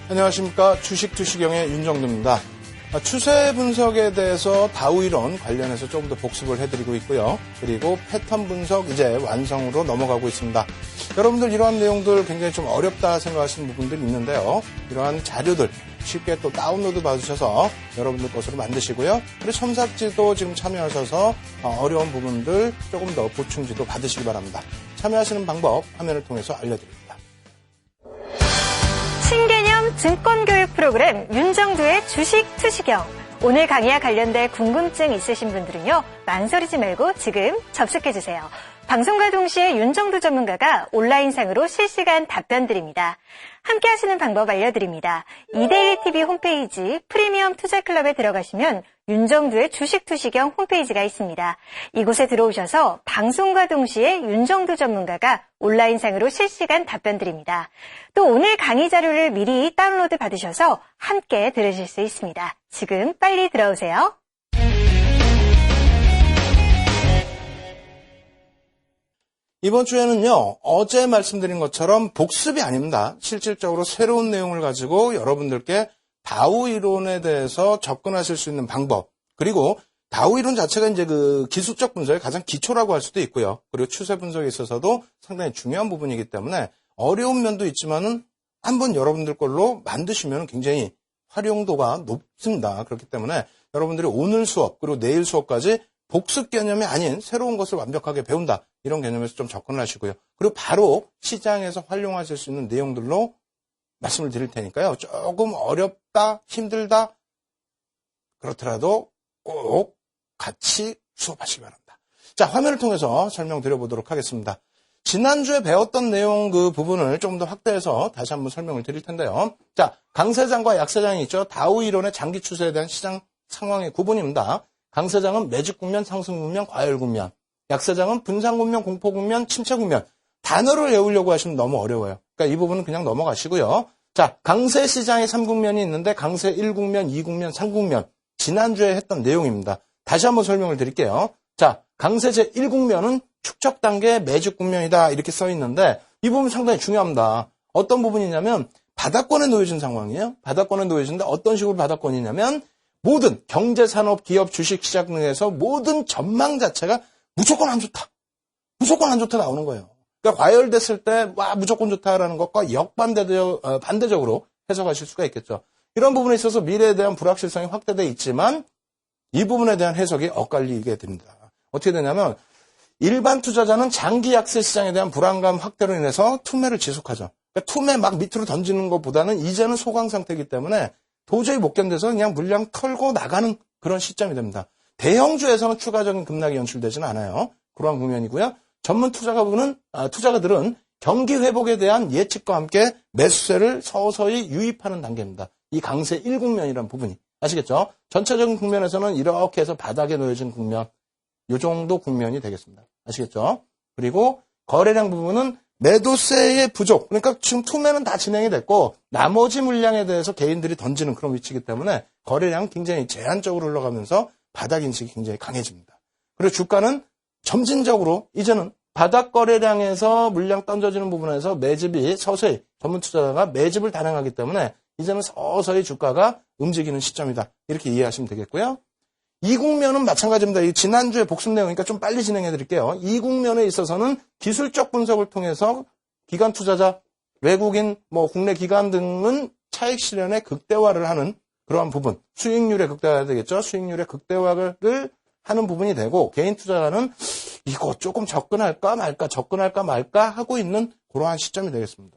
안녕하십니까. 주식투시경의 윤정두입니다. 추세 분석에 대해서 다우이론 관련해서 조금 더 복습을 해드리고 있고요. 그리고 패턴 분석 이제 완성으로 넘어가고 있습니다. 여러분들 이러한 내용들 굉장히 좀 어렵다 생각하시는 부분들이 있는데요. 이러한 자료들 쉽게 또 다운로드 받으셔서 여러분들 것으로 만드시고요. 그리고 첨삭지도 지금 참여하셔서 어려운 부분들 조금 더 보충지도 받으시기 바랍니다. 참여하시는 방법 화면을 통해서 알려드립니다. 신개념 증권교육 프로그램 윤정두의 주식투시경. 오늘 강의와 관련된 궁금증 있으신 분들은요. 망설이지 말고 지금 접속해주세요. 방송과 동시에 윤정두 전문가가 온라인상으로 실시간 답변 드립니다. 함께 하시는 방법 알려드립니다. 이데일리TV 홈페이지 프리미엄 투자클럽에 들어가시면 윤정두의 주식투시경 홈페이지가 있습니다. 이곳에 들어오셔서 방송과 동시에 윤정두 전문가가 온라인상으로 실시간 답변 드립니다. 또 오늘 강의 자료를 미리 다운로드 받으셔서 함께 들으실 수 있습니다. 지금 빨리 들어오세요. 이번 주에는요, 어제 말씀드린 것처럼 복습이 아닙니다. 실질적으로 새로운 내용을 가지고 여러분들께 다우 이론에 대해서 접근하실 수 있는 방법, 그리고 다우 이론 자체가 이제 그 기술적 분석의 가장 기초라고 할 수도 있고요. 그리고 추세 분석에 있어서도 상당히 중요한 부분이기 때문에 어려운 면도 있지만은 한번 여러분들 걸로 만드시면 굉장히 활용도가 높습니다. 그렇기 때문에 여러분들이 오늘 수업, 그리고 내일 수업까지 복습 개념이 아닌 새로운 것을 완벽하게 배운다. 이런 개념에서 좀 접근을 하시고요. 그리고 바로 시장에서 활용하실 수 있는 내용들로 말씀을 드릴 테니까요. 조금 어렵다, 힘들다, 그렇더라도 꼭 같이 수업하시기 바랍니다. 자, 화면을 통해서 설명드려보도록 하겠습니다. 지난주에 배웠던 내용 그 부분을 좀 더 확대해서 다시 한번 설명을 드릴 텐데요. 자, 강세장과 약세장이 있죠. 다우 이론의 장기 추세에 대한 시장 상황의 구분입니다. 강세장은 매집 국면, 상승 국면, 과열 국면. 약세장은 분산 국면, 공포 국면, 침체 국면. 단어를 외우려고 하시면 너무 어려워요. 그러니까 이 부분은 그냥 넘어가시고요. 자, 강세 시장의 3국면이 있는데 강세 1국면, 2국면, 3국면. 지난주에 했던 내용입니다. 다시 한번 설명을 드릴게요. 자, 강세 제1국면은 축적 단계 매집 국면이다 이렇게 써 있는데 이 부분 상당히 중요합니다. 어떤 부분이냐면 바닥권에 놓여진 상황이에요. 바닥권에 놓여진데 어떤 식으로 바닥권이냐면 모든 경제, 산업, 기업, 주식, 시장 등에서 모든 전망 자체가 무조건 안 좋다. 무조건 안 좋다 나오는 거예요. 그러니까 과열됐을 때 와 무조건 좋다라는 것과 반대적으로 해석하실 수가 있겠죠. 이런 부분에 있어서 미래에 대한 불확실성이 확대되어 있지만 이 부분에 대한 해석이 엇갈리게 됩니다. 어떻게 되냐면 일반 투자자는 장기 약세 시장에 대한 불안감 확대로 인해서 투매를 지속하죠. 그러니까 투매 막 밑으로 던지는 것보다는 이제는 소강 상태이기 때문에 도저히 못 견뎌서 그냥 물량 털고 나가는 그런 시점이 됩니다. 대형주에서는 추가적인 급락이 연출되지는 않아요. 그러한 국면이고요. 전문 투자가들은 경기 회복에 대한 예측과 함께 매수세를 서서히 유입하는 단계입니다. 이 강세 1국면이라는 부분이. 아시겠죠? 전체적인 국면에서는 이렇게 해서 바닥에 놓여진 국면, 이 정도 국면이 되겠습니다. 아시겠죠? 그리고 거래량 부분은 매도세의 부족, 그러니까 지금 투매는 다 진행이 됐고 나머지 물량에 대해서 개인들이 던지는 그런 위치이기 때문에 거래량은 굉장히 제한적으로 흘러가면서 바닥 인식이 굉장히 강해집니다. 그리고 주가는 점진적으로 이제는 바닥 거래량에서 물량 던져지는 부분에서 매집이 서서히 전문 투자자가 매집을 단행하기 때문에 이제는 서서히 주가가 움직이는 시점이다. 이렇게 이해하시면 되겠고요. 이 국면은 마찬가지입니다. 이 지난주에 복습 내용이니까 좀 빨리 진행해 드릴게요. 이 국면에 있어서는 기술적 분석을 통해서 기관 투자자, 외국인, 국내 기관 등은 차익 실현의 극대화를 하는 그러한 부분, 수익률의 극대화가 되겠죠. 수익률의 극대화를 하는 부분이 되고 개인 투자자는 이거 조금 접근할까 말까 하고 있는 그러한 시점이 되겠습니다.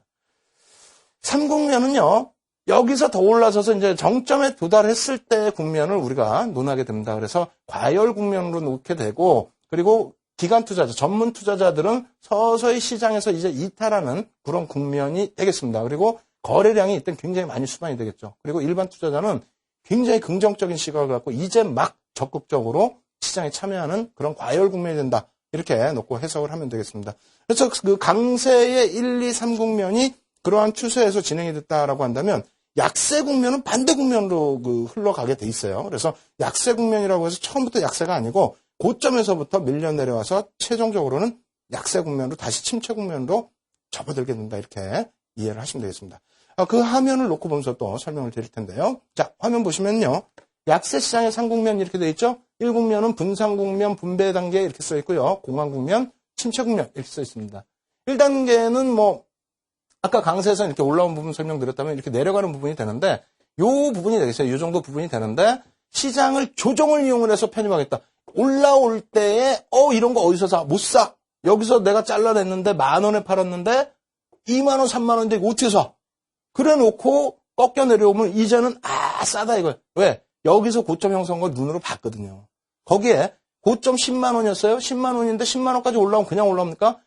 3국면은요. 여기서 더 올라서서 이제 정점에 도달했을 때의 국면을 우리가 논하게 됩니다. 그래서 과열 국면으로 놓게 되고 그리고 기관 투자자, 전문 투자자들은 서서히 시장에서 이제 이탈하는 그런 국면이 되겠습니다. 그리고 거래량이 이때 굉장히 많이 수반이 되겠죠. 그리고 일반 투자자는 굉장히 긍정적인 시각을 갖고 이제 막 적극적으로 시장에 참여하는 그런 과열 국면이 된다. 이렇게 놓고 해석을 하면 되겠습니다. 그래서 그 강세의 1, 2, 3국면이 그러한 추세에서 진행이 됐다라고 한다면 약세 국면은 반대 국면으로 흘러가게 돼 있어요. 그래서 약세 국면이라고 해서 처음부터 약세가 아니고 고점에서부터 밀려 내려와서 최종적으로는 약세 국면으로 다시 침체 국면으로 접어들게 된다. 이렇게 이해를 하시면 되겠습니다. 그 화면을 놓고 보면서 또 설명을 드릴 텐데요. 자, 화면 보시면요. 약세 시장의 3국면 이렇게 되어 있죠. 1국면은 분상국면, 분배 단계 이렇게 써 있고요. 공황국면, 침체국면 이렇게 써 있습니다. 1단계는 뭐 아까 강세에서 이렇게 올라온 부분 설명드렸다면 이렇게 내려가는 부분이 되는데 요 부분이 되겠어요. 요 정도 부분이 되는데 시장을 조정을 이용을 해서 편입하겠다. 올라올 때에 이런 거 어디서 사? 못 사. 여기서 내가 잘라냈는데 10,000원에 팔았는데 20,000원, 30,000원인데 이거 어떻게 사? 그래 놓고 꺾여 내려오면 이제는 싸다 이거예요. 왜? 여기서 고점 형성한 걸 눈으로 봤거든요. 거기에 고점 10만 원이었어요. 10만 원인데 10만 원까지 올라오면 그냥 올라옵니까?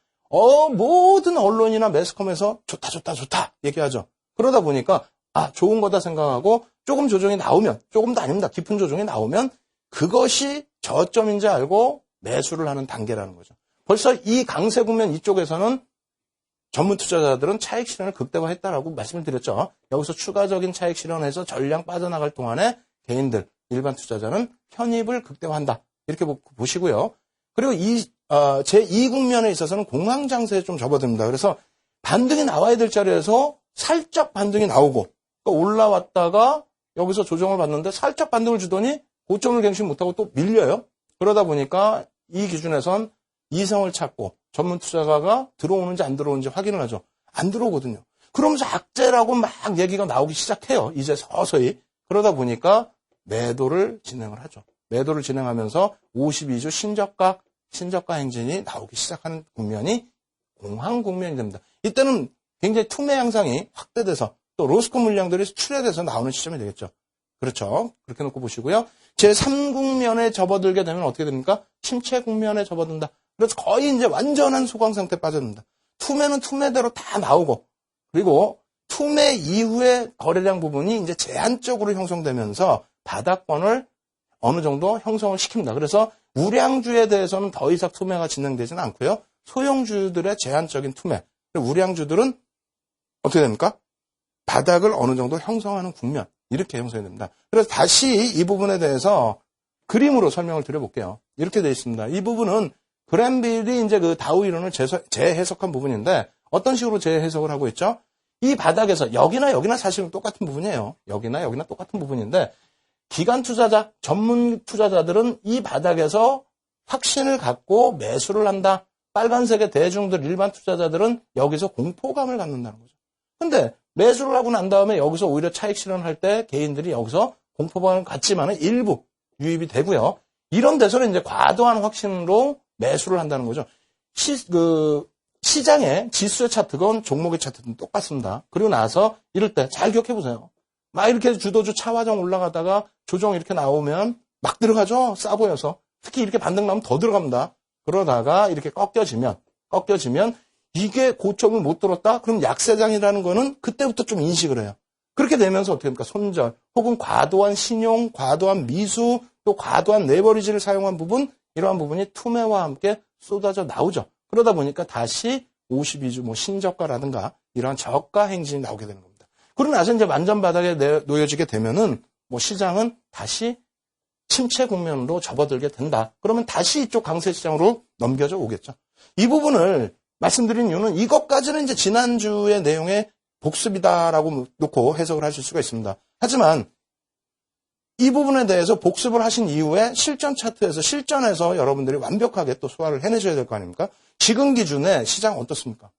모든 언론이나 매스컴에서 좋다 얘기하죠. 그러다 보니까 좋은 거다 생각하고 조금 조정이 나오면, 조금도 아닙니다. 깊은 조정이 나오면 그것이 저점인지 알고 매수를 하는 단계라는 거죠. 벌써 이 강세 국면 이쪽에서는 전문 투자자들은 차익 실현을 극대화했다라고 말씀을 드렸죠. 여기서 추가적인 차익 실현해서 전량 빠져나갈 동안에 개인들, 일반 투자자는 편입을 극대화한다. 이렇게 보시고요. 그리고 제2국면에 있어서는 공황장세에 좀 접어듭니다. 그래서 반등이 나와야 될 자리에서 살짝 반등이 나오고 그러니까 올라왔다가 여기서 조정을 받는데 살짝 반등을 주더니 고점을 갱신 못하고 또 밀려요. 그러다 보니까 이 기준에선 이성을 찾고 전문 투자가가 들어오는지 안 들어오는지 확인을 하죠. 안 들어오거든요. 그러면서 악재라고 막 얘기가 나오기 시작해요. 이제 서서히. 그러다 보니까 매도를 진행을 하죠. 매도를 진행하면서 52주 신저가 행진이 나오기 시작하는 국면이 공황 국면이 됩니다. 이때는 굉장히 투매 양상이 확대돼서 또 로스코 물량들이 출회돼서 나오는 시점이 되겠죠. 그렇죠. 그렇게 놓고 보시고요. 제3국면에 접어들게 되면 어떻게 됩니까? 침체 국면에 접어든다. 그래서 거의 이제 완전한 소강 상태에 빠져듭니다. 투매는 투매대로 다 나오고 그리고 투매 이후의 거래량 부분이 이제 제한적으로 형성되면서 바닥권을 어느 정도 형성을 시킵니다. 그래서 우량주에 대해서는 더 이상 투매가 진행되지는 않고요. 소형주들의 제한적인 투매. 우량주들은 어떻게 됩니까? 바닥을 어느 정도 형성하는 국면. 이렇게 형성이 됩니다. 그래서 다시 이 부분에 대해서 그림으로 설명을 드려볼게요. 이렇게 되어 있습니다. 이 부분은 그랜빌이 이제 그 다우 이론을 재해석한 부분인데 어떤 식으로 재해석을 하고 있죠? 이 바닥에서 여기나 사실은 똑같은 부분이에요. 여기나 똑같은 부분인데 기관 투자자, 전문 투자자들은 이 바닥에서 확신을 갖고 매수를 한다. 빨간색의 대중들, 일반 투자자들은 여기서 공포감을 갖는다는 거죠. 근데 매수를 하고 난 다음에 여기서 오히려 차익 실현할 때 개인들이 여기서 공포감을 갖지만은 일부 유입이 되고요. 이런 데서는 이제 과도한 확신으로 매수를 한다는 거죠. 시장의 지수의 차트건 종목의 차트든 똑같습니다. 그리고 나서 이럴 때 잘 기억해 보세요. 막 이렇게 주도주 차화정 올라가다가 조정 이렇게 나오면 막 들어가죠. 싸 보여서. 특히 이렇게 반등 나오면 더 들어갑니다. 그러다가 이렇게 꺾여지면 이게 고점을 못 들었다? 그럼 약세장이라는 거는 그때부터 좀 인식을 해요. 그렇게 되면서 어떻게 됩니까? 손절, 혹은 과도한 신용, 과도한 미수, 또 과도한 레버리지를 사용한 부분, 이러한 부분이 투매와 함께 쏟아져 나오죠. 그러다 보니까 다시 52주 신저가라든가 이러한 저가 행진이 나오게 되는 겁니다. 그러고 나서 이제 완전 바닥에 놓여지게 되면은 시장은 다시 침체 국면으로 접어들게 된다. 그러면 다시 이쪽 강세 시장으로 넘겨져 오겠죠. 이 부분을 말씀드린 이유는 이것까지는 이제 지난주의 내용의 복습이다라고 놓고 해석을 하실 수가 있습니다. 하지만 이 부분에 대해서 복습을 하신 이후에 실전에서 여러분들이 완벽하게 또 소화를 해내셔야 될 거 아닙니까? 지금 기준에 시장 어떻습니까?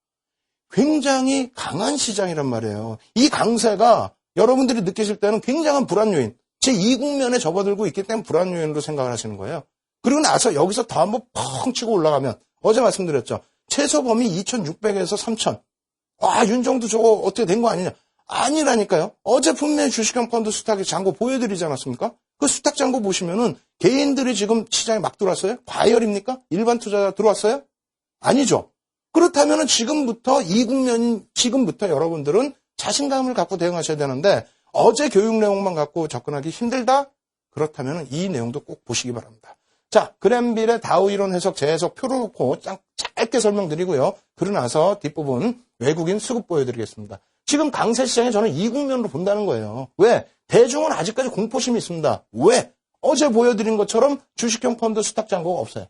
굉장히 강한 시장이란 말이에요. 이 강세가 여러분들이 느끼실 때는 굉장한 불안 요인, 제2국면에 접어들고 있기 때문에 불안 요인으로 생각을 하시는 거예요. 그리고 나서 여기서 더 한번 펑 치고 올라가면 어제 말씀드렸죠. 최소 범위 2,600에서 3,000. 윤정도 저거 어떻게 된 거 아니냐. 아니라니까요. 어제 분명히 주식형 펀드 수탁의 잔고 보여드리지 않았습니까? 그 수탁 잔고 보시면은 개인들이 지금 시장에 막 들어왔어요? 과열입니까? 일반 투자자 들어왔어요? 아니죠. 그렇다면은 지금부터 여러분들은 자신감을 갖고 대응하셔야 되는데 어제 교육 내용만 갖고 접근하기 힘들다? 그렇다면은 이 내용도 꼭 보시기 바랍니다. 자, 그랜빌의 다우 이론 해석, 재해석 표를 놓고 짧게 설명드리고요. 그러고 나서 뒷부분 외국인 수급 보여드리겠습니다. 지금 강세 시장에 저는 2국면으로 본다는 거예요. 왜? 대중은 아직까지 공포심이 있습니다. 왜? 어제 보여드린 것처럼 주식형 펀드 수탁 잔고가 없어요.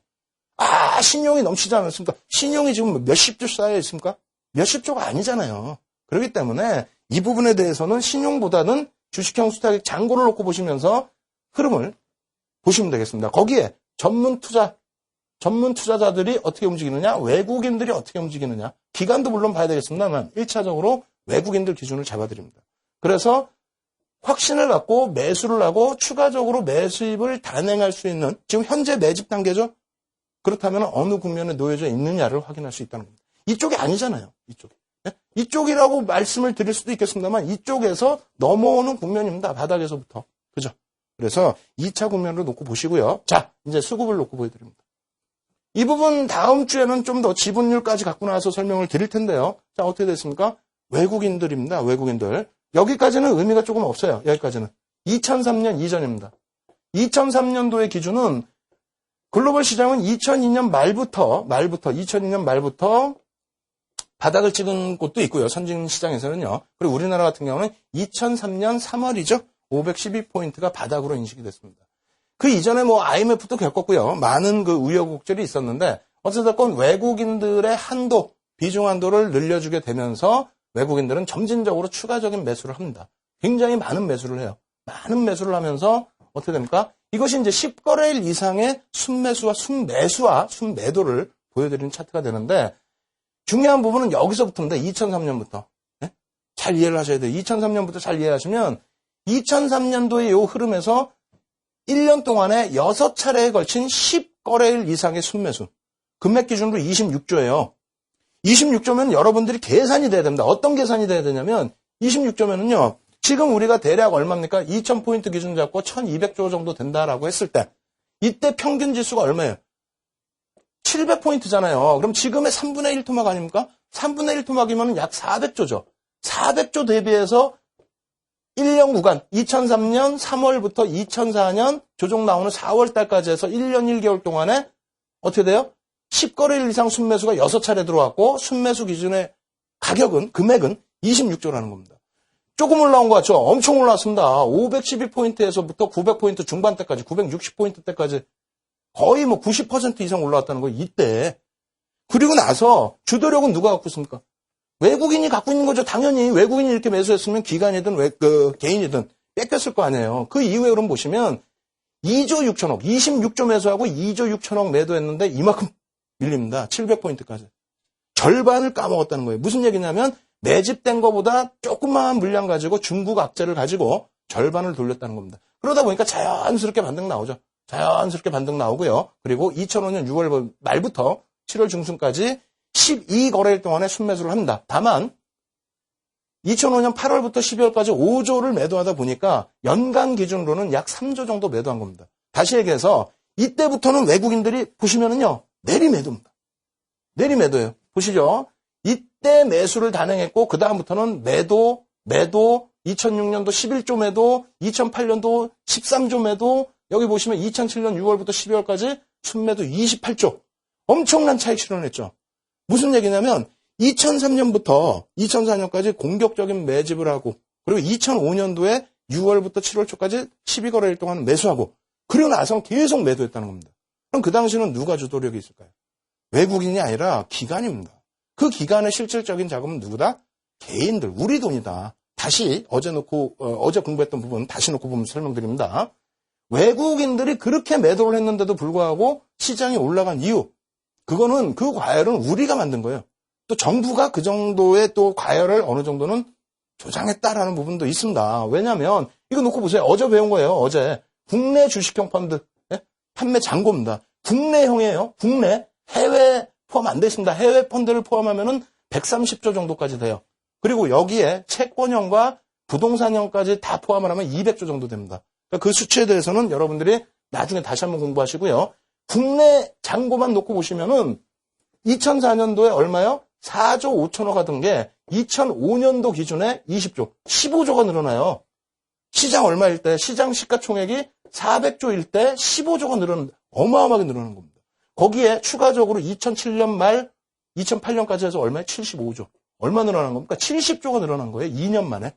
신용이 넘치지 않았습니까? 신용이 지금 몇십 조 쌓여 있습니까? 몇십 조가 아니잖아요. 그렇기 때문에 이 부분에 대해서는 신용보다는 주식형 수탁액 잔고를 놓고 보시면서 흐름을 보시면 되겠습니다. 거기에 전문 투자자들이 어떻게 움직이느냐, 외국인들이 어떻게 움직이느냐, 기간도 물론 봐야 되겠습니다만 1차적으로 외국인들 기준을 잡아드립니다. 그래서 확신을 갖고 매수를 하고 추가적으로 매수입을 단행할 수 있는 지금 현재 매집 단계죠. 그렇다면 어느 국면에 놓여져 있느냐를 확인할 수 있다는 겁니다. 이쪽이 아니잖아요. 이쪽이. 이쪽이라고 말씀을 드릴 수도 있겠습니다만 이쪽에서 넘어오는 국면입니다. 바닥에서부터. 그죠? 그래서 2차 국면으로 놓고 보시고요. 자, 이제 수급을 놓고 보여드립니다. 이 부분 다음 주에는 좀 더 지분율까지 갖고 나와서 설명을 드릴 텐데요. 자, 어떻게 됐습니까? 외국인들입니다. 외국인들. 여기까지는 의미가 조금 없어요. 여기까지는. 2003년 이전입니다. 2003년도의 기준은 글로벌 시장은 2002년 말부터 바닥을 찍은 곳도 있고요. 선진 시장에서는요. 그리고 우리나라 같은 경우는 2003년 3월이죠. 512포인트가 바닥으로 인식이 됐습니다. 그 이전에 뭐 IMF도 겪었고요. 많은 그 우여곡절이 있었는데 어쨌든 외국인들의 한도, 비중 한도를 늘려주게 되면서 외국인들은 점진적으로 추가적인 매수를 합니다. 굉장히 많은 매수를 해요. 많은 매수를 하면서 어떻게 됩니까? 이것이 이제 10거래일 이상의 순매수와 순매도를 보여드리는 차트가 되는데 중요한 부분은 여기서부터입니다. 2003년부터. 네? 잘 이해를 하셔야 돼요. 2003년부터 잘 이해하시면 2003년도의 이 흐름에서 1년 동안에 6차례에 걸친 10거래일 이상의 순매수. 금액 기준으로 26조예요. 26조면 여러분들이 계산이 돼야 됩니다. 어떤 계산이 돼야 되냐면 26조면은요. 지금 우리가 대략 얼마입니까? 2000포인트 기준 잡고 1200조 정도 된다라고 했을 때 이때 평균 지수가 얼마예요? 700포인트잖아요. 그럼 지금의 3분의 1 토막 아닙니까? 3분의 1 토막이면 약 400조죠. 400조 대비해서 1년 구간 2003년 3월부터 2004년 조정 나오는 4월 달까지 해서 1년 1개월 동안에 어떻게 돼요? 10거래일 이상 순매수가 6차례 들어왔고 순매수 기준의 금액은 26조라는 겁니다. 조금 올라온 것 같죠? 엄청 올라왔습니다. 512포인트에서부터 900포인트 중반대까지 960포인트 때까지 거의 뭐 90% 이상 올라왔다는 거예요. 이때. 그리고 나서 주도력은 누가 갖고 있습니까? 외국인이 갖고 있는 거죠. 당연히 외국인이 이렇게 매수했으면 기관이든 개인이든 뺏겼을 거 아니에요. 그 이후에 그럼 보시면 2조 6천억, 26조 매수하고 2조 6천억 매도했는데 이만큼 밀립니다. 700포인트까지. 절반을 까먹었다는 거예요. 무슨 얘기냐면 매집된 것보다 조그마한 물량 가지고 중국 악재를 가지고 절반을 돌렸다는 겁니다. 그러다 보니까 자연스럽게 반등 나오죠. 자연스럽게 반등 나오고요. 그리고 2005년 6월 말부터 7월 중순까지 12거래일 동안에 순매수를 합니다. 다만 2005년 8월부터 12월까지 5조를 매도하다 보니까 연간 기준으로는 약 3조 정도 매도한 겁니다. 다시 얘기해서 이때부터는 외국인들이 보시면은요. 내리매도입니다. 내리매도예요. 보시죠. 이때 매수를 단행했고 그 다음부터는 매도 2006년도 11조 매도 2008년도 13조 매도 여기 보시면 2007년 6월부터 12월까지 순매도 28조 엄청난 차익 실현했죠. 무슨 얘기냐면 2003년부터 2004년까지 공격적인 매집을 하고 그리고 2005년도에 6월부터 7월 초까지 12거래일 동안 매수하고 그리고 나서 계속 매도했다는 겁니다. 그럼 그 당시는 누가 주도력이 있을까요? 외국인이 아니라 기관입니다. 그 기관의 실질적인 자금은 누구다? 개인들, 우리 돈이다. 다시 어제 공부했던 부분 다시 놓고 보면 설명드립니다. 외국인들이 그렇게 매도를 했는데도 불구하고 시장이 올라간 이유 그거는 그 과열은 우리가 만든 거예요. 또 정부가 그 정도의 또 과열을 어느 정도는 조장했다라는 부분도 있습니다. 왜냐하면 이거 놓고 보세요. 어제 배운 거예요. 어제 국내 주식형 펀드 판매 잔고입니다. 국내형이에요. 국내 해외 포함 안 되십니다. 해외 펀드를 포함하면은 130조 정도까지 돼요. 그리고 여기에 채권형과 부동산형까지 다 포함을 하면 200조 정도 됩니다. 그러니까 그 수치에 대해서는 여러분들이 나중에 다시 한번 공부하시고요. 국내 잔고만 놓고 보시면은 2004년도에 얼마요? 4조 5천억 하던 게 2005년도 기준에 20조, 15조가 늘어나요. 시장 얼마일 때, 시장 시가총액이 400조일 때 15조가 어마어마하게 늘어나는 겁니다. 거기에 추가적으로 2007년 말 2008년까지 해서 얼마에 75조. 얼마 늘어난 겁니까? 70조가 늘어난 거예요. 2년 만에.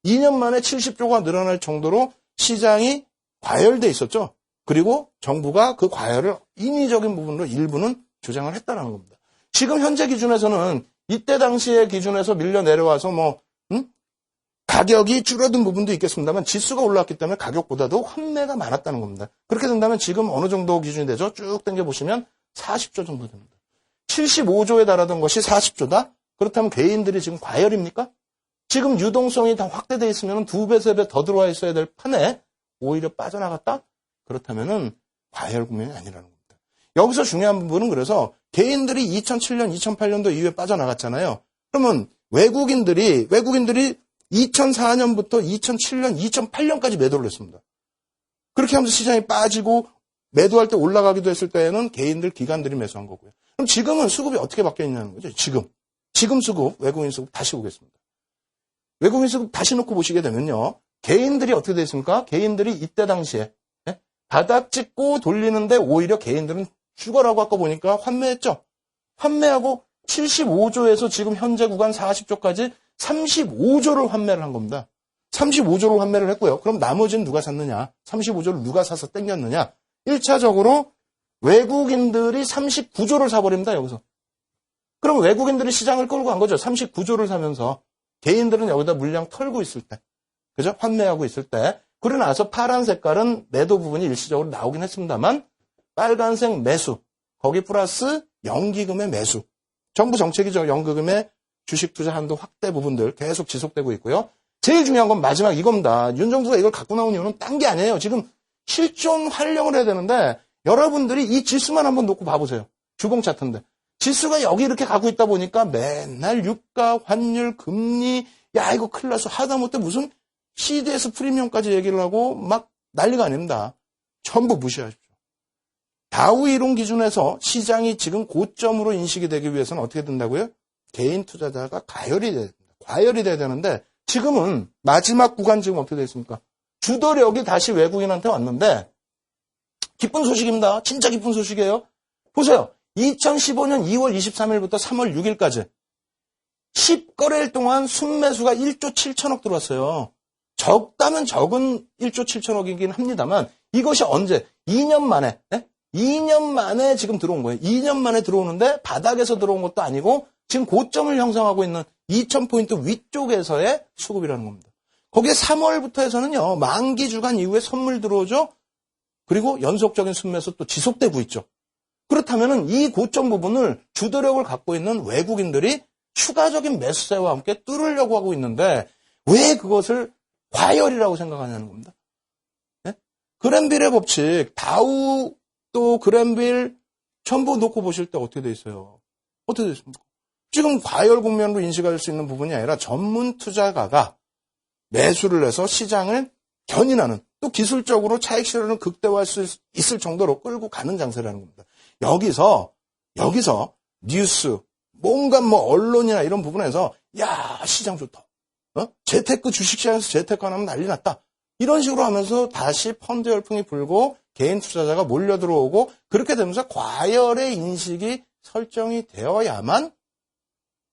2년 만에 70조가 늘어날 정도로 시장이 과열돼 있었죠. 그리고 정부가 그 과열을 인위적인 부분으로 일부는 조장을 했다는 겁니다. 지금 현재 기준에서는 이때 당시의 기준에서 밀려 내려와서 가격이 줄어든 부분도 있겠습니다만 지수가 올라왔기 때문에 가격보다도 환매가 많았다는 겁니다. 그렇게 된다면 지금 어느 정도 기준이 되죠? 쭉 당겨보시면 40조 정도 됩니다. 75조에 달하던 것이 40조다? 그렇다면 개인들이 지금 과열입니까? 지금 유동성이 다 확대되어 있으면 2배, 3배 더 들어와 있어야 될 판에 오히려 빠져나갔다? 그렇다면은 과열 국면이 아니라는 겁니다. 여기서 중요한 부분은 그래서 개인들이 2007년, 2008년도 이후에 빠져나갔잖아요. 그러면 외국인들이 2004년부터 2007년, 2008년까지 매도를 했습니다. 그렇게 하면서 시장이 빠지고 매도할 때 올라가기도 했을 때에는 개인들, 기관들이 매수한 거고요. 그럼 지금은 수급이 어떻게 바뀌어 있냐는 거죠. 지금 수급, 외국인 수급 다시 보겠습니다. 외국인 수급 다시 놓고 보시게 되면요. 개인들이 어떻게 되어 있습니까? 개인들이 이때 당시에 바닥 찍고 돌리는데 오히려 개인들은 죽어라고 아까 보니까 환매했죠. 환매하고 75조에서 지금 현재 구간 40조까지 35조를 환매를 한 겁니다. 35조를 환매를 했고요. 그럼 나머지는 누가 샀느냐? 35조를 누가 사서 땡겼느냐? 1차적으로 외국인들이 39조를 사버립니다. 여기서. 그럼 외국인들이 시장을 끌고 간 거죠. 39조를 사면서. 개인들은 여기다 물량 털고 있을 때. 그죠? 환매하고 있을 때. 그러고 나서 파란 색깔은 매도 부분이 일시적으로 나오긴 했습니다만 빨간색 매수. 거기 플러스 연기금의 매수. 정부 정책이죠. 연기금의 주식 투자 한도 확대 부분들 계속 지속되고 있고요. 제일 중요한 건 마지막 이겁니다. 윤정수가 이걸 갖고 나온 이유는 딴 게 아니에요. 지금 실존 활용을 해야 되는데 여러분들이 이 지수만 한번 놓고 봐보세요. 주봉 차트인데. 지수가 여기 이렇게 가고 있다 보니까 맨날 유가, 환율, 금리, 야 이거 큰일 났어. 하다못해 무슨 CDS 프리미엄까지 얘기를 하고 막 난리가 아닙니다. 전부 무시하십시오. 다우 이론 기준에서 시장이 지금 고점으로 인식이 되기 위해서는 어떻게 된다고요? 개인 투자자가 과열이 돼야 되는데 지금은 마지막 구간 지금 어떻게 되어 있습니까? 주도력이 다시 외국인한테 왔는데 기쁜 소식입니다. 진짜 기쁜 소식이에요. 보세요. 2015년 2월 23일부터 3월 6일까지 10거래일 동안 순매수가 1조 7천억 들어왔어요. 적다면 적은 1조 7천억이긴 합니다만 이것이 언제? 2년 만에 2년 만에 지금 들어온 거예요. 2년 만에 들어오는데 바닥에서 들어온 것도 아니고 지금 고점을 형성하고 있는 2,000포인트 위쪽에서의 수급이라는 겁니다. 거기에 3월부터 해서는요. 만기 주간 이후에 선물 들어오죠. 그리고 연속적인 순매수 또 지속되고 있죠. 그렇다면 이 고점 부분을 주도력을 갖고 있는 외국인들이 추가적인 매수세와 함께 뚫으려고 하고 있는데 왜 그것을 과열이라고 생각하냐는 겁니다. 그랜빌의 법칙, 다우 또 그랜빌 전부 놓고 보실 때 어떻게 돼 있어요? 어떻게 돼 있습니까? 지금 과열 국면으로 인식할 수 있는 부분이 아니라 전문 투자가가 매수를 해서 시장을 견인하는 또 기술적으로 차익 실현을 극대화할 수 있을 정도로 끌고 가는 장세라는 겁니다. 여기서 뉴스, 뭔가 언론이나 이런 부분에서 야 시장 좋다. 재테크 주식시장에서 재테크 하면 난리 났다. 이런 식으로 하면서 다시 펀드 열풍이 불고 개인 투자자가 몰려 들어오고 그렇게 되면서 과열의 인식이 설정이 되어야만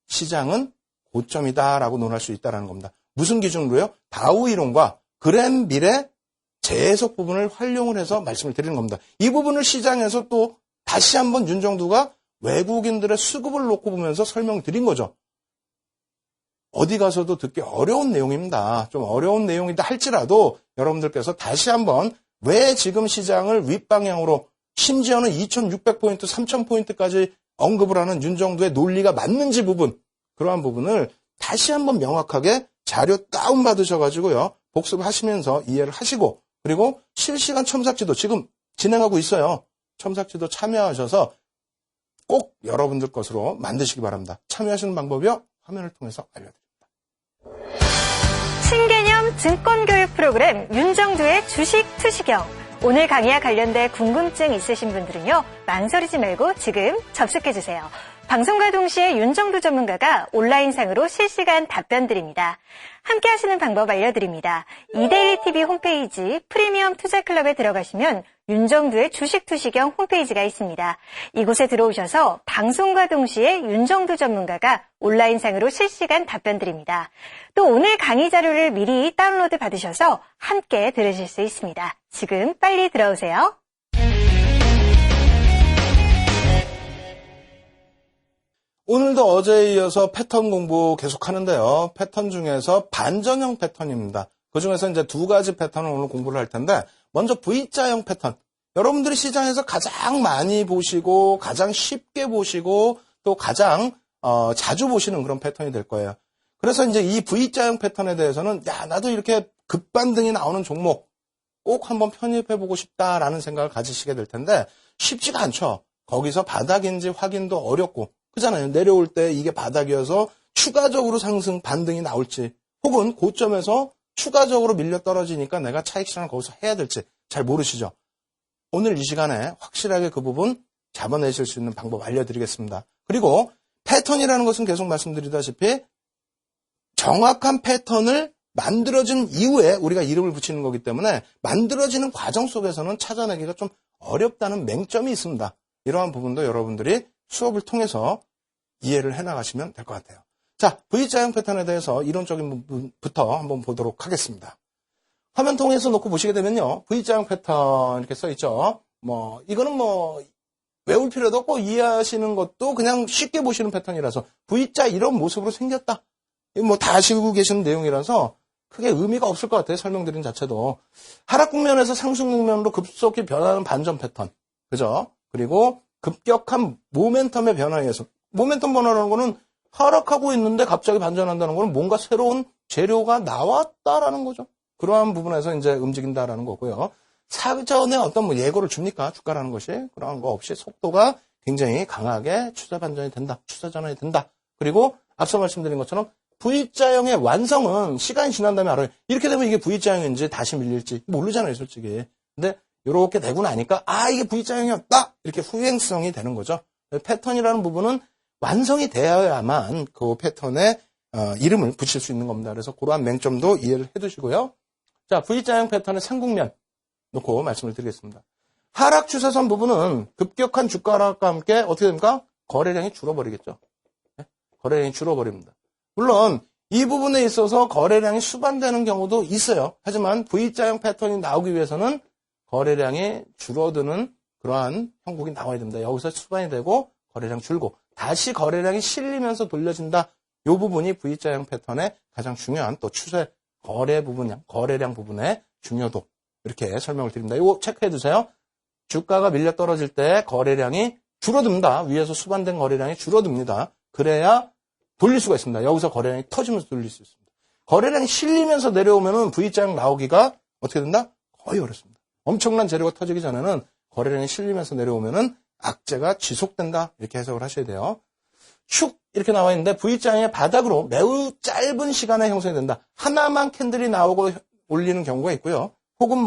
시장은 고점이다라고 논할 수 있다는 겁니다. 무슨 기준으로요? 다우 이론과 그랜빌의 재해석 부분을 활용을 해서 말씀을 드리는 겁니다. 이 부분을 시장에서 또 다시 한번 윤정두가 외국인들의 수급을 놓고 보면서 설명드린 거죠. 어디 가서도 듣기 어려운 내용입니다. 좀 어려운 내용이다 할지라도 여러분들께서 다시 한번 왜 지금 시장을 윗방향으로 심지어는 2,600포인트, 3,000포인트까지 언급을 하는 윤정두의 논리가 맞는지 부분, 그러한 부분을 다시 한번 명확하게 자료 다운받으셔가지고요. 복습을 하시면서 이해를 하시고 그리고 실시간 첨삭지도 지금 진행하고 있어요. 첨삭지도 참여하셔서 꼭 여러분들 것으로 만드시기 바랍니다. 참여하시는 방법이요. 화면을 통해서 알려드립니다. 신개념 증권교육 프로그램 윤정두의 주식 투시경. 오늘 강의와 관련된 궁금증 있으신 분들은요. 망설이지 말고 지금 접속해주세요. 방송과 동시에 윤정두 전문가가 온라인상으로 실시간 답변 드립니다. 함께 하시는 방법 알려드립니다. 이데일리TV 홈페이지 프리미엄 투자클럽에 들어가시면 윤정두의 주식 투시경 홈페이지가 있습니다. 이곳에 들어오셔서 방송과 동시에 윤정두 전문가가 온라인상으로 실시간 답변 드립니다. 또 오늘 강의 자료를 미리 다운로드 받으셔서 함께 들으실 수 있습니다. 지금 빨리 들어오세요. 오늘도 어제에 이어서 패턴 공부 계속 하는데요. 패턴 중에서 반전형 패턴입니다. 그 중에서 이제 두 가지 패턴을 오늘 공부를 할 텐데, 먼저 V자형 패턴. 여러분들이 시장에서 가장 많이 보시고, 가장 쉽게 보시고, 또 가장 자주 보시는 그런 패턴이 될 거예요. 그래서 이제 이 V자형 패턴에 대해서는, 야, 나도 이렇게 급반등이 나오는 종목 꼭 한번 편입해보고 싶다라는 생각을 가지시게 될 텐데, 쉽지가 않죠. 거기서 바닥인지 확인도 어렵고, 그잖아요. 내려올 때 이게 바닥이어서 추가적으로 상승 반등이 나올지, 혹은 고점에서 추가적으로 밀려 떨어지니까 내가 차익 실현을 거기서 해야 될지 잘 모르시죠. 오늘 이 시간에 확실하게 그 부분 잡아내실 수 있는 방법 알려드리겠습니다. 그리고 패턴이라는 것은 계속 말씀드리다시피 정확한 패턴을 만들어진 이후에 우리가 이름을 붙이는 거기 때문에 만들어지는 과정 속에서는 찾아내기가 좀 어렵다는 맹점이 있습니다. 이러한 부분도 여러분들이 수업을 통해서 이해를 해나가시면 될 것 같아요. 자, V자형 패턴에 대해서 이론적인 부분부터 한번 보도록 하겠습니다. 화면 통해서 놓고 보시게 되면요. V자형 패턴 이렇게 써있죠. 이거는 외울 필요도 없고 이해하시는 것도 그냥 쉽게 보시는 패턴이라서 V자 이런 모습으로 생겼다. 다 아시고 계시는 내용이라서 크게 의미가 없을 것 같아요. 설명드린 자체도. 하락 국면에서 상승 국면으로 급속히 변하는 반전 패턴. 그죠? 그리고 급격한 모멘텀의 변화에 의해서. 모멘텀 변화라는 거는 하락하고 있는데 갑자기 반전한다는 거는 뭔가 새로운 재료가 나왔다라는 거죠. 그러한 부분에서 이제 움직인다라는 거고요. 사전에 어떤 예고를 줍니까? 주가라는 것이. 그러한 거 없이 속도가 굉장히 강하게 추세 반전이 된다. 추세 전환이 된다. 그리고 앞서 말씀드린 것처럼 V자형의 완성은 시간이 지난 다음에 알아요. 이렇게 되면 이게 V자형인지 다시 밀릴지 모르잖아요, 솔직히. 근데 이렇게 되고 나니까 이게 V자형이었다. 이렇게 후행성이 되는 거죠. 패턴이라는 부분은 완성이 되어야만 그 패턴에 이름을 붙일 수 있는 겁니다. 그래서 그러한 맹점도 이해를 해두시고요. 자, V자형 패턴의 상국면 놓고 말씀을 드리겠습니다. 하락 추세선 부분은 급격한 주가 하락과 함께 어떻게 됩니까? 거래량이 줄어버리겠죠. 네? 거래량이 줄어버립니다. 물론 이 부분에 있어서 거래량이 수반되는 경우도 있어요. 하지만 V자형 패턴이 나오기 위해서는 거래량이 줄어드는 그러한 형국이 나와야 됩니다. 여기서 수반이 되고 거래량 줄고 다시 거래량이 실리면서 돌려진다. 이 부분이 V자형 패턴의 가장 중요한 또 추세 거래 부분, 거래량 부분의 중요도. 이렇게 설명을 드립니다. 이거 체크해 두세요. 주가가 밀려 떨어질 때 거래량이 줄어듭니다. 위에서 수반된 거래량이 줄어듭니다. 그래야 돌릴 수가 있습니다. 여기서 거래량이 터지면서 돌릴 수 있습니다. 거래량이 실리면서 내려오면은 V자형 나오기가 어떻게 된다? 거의 어렵습니다. 엄청난 재료가 터지기 전에는 거래량이 실리면서 내려오면은 악재가 지속된다. 이렇게 해석을 하셔야 돼요. 축 이렇게 나와 있는데 V자형의 바닥으로 매우 짧은 시간에 형성이 된다. 하나만 캔들이 나오고 올리는 경우가 있고요. 혹은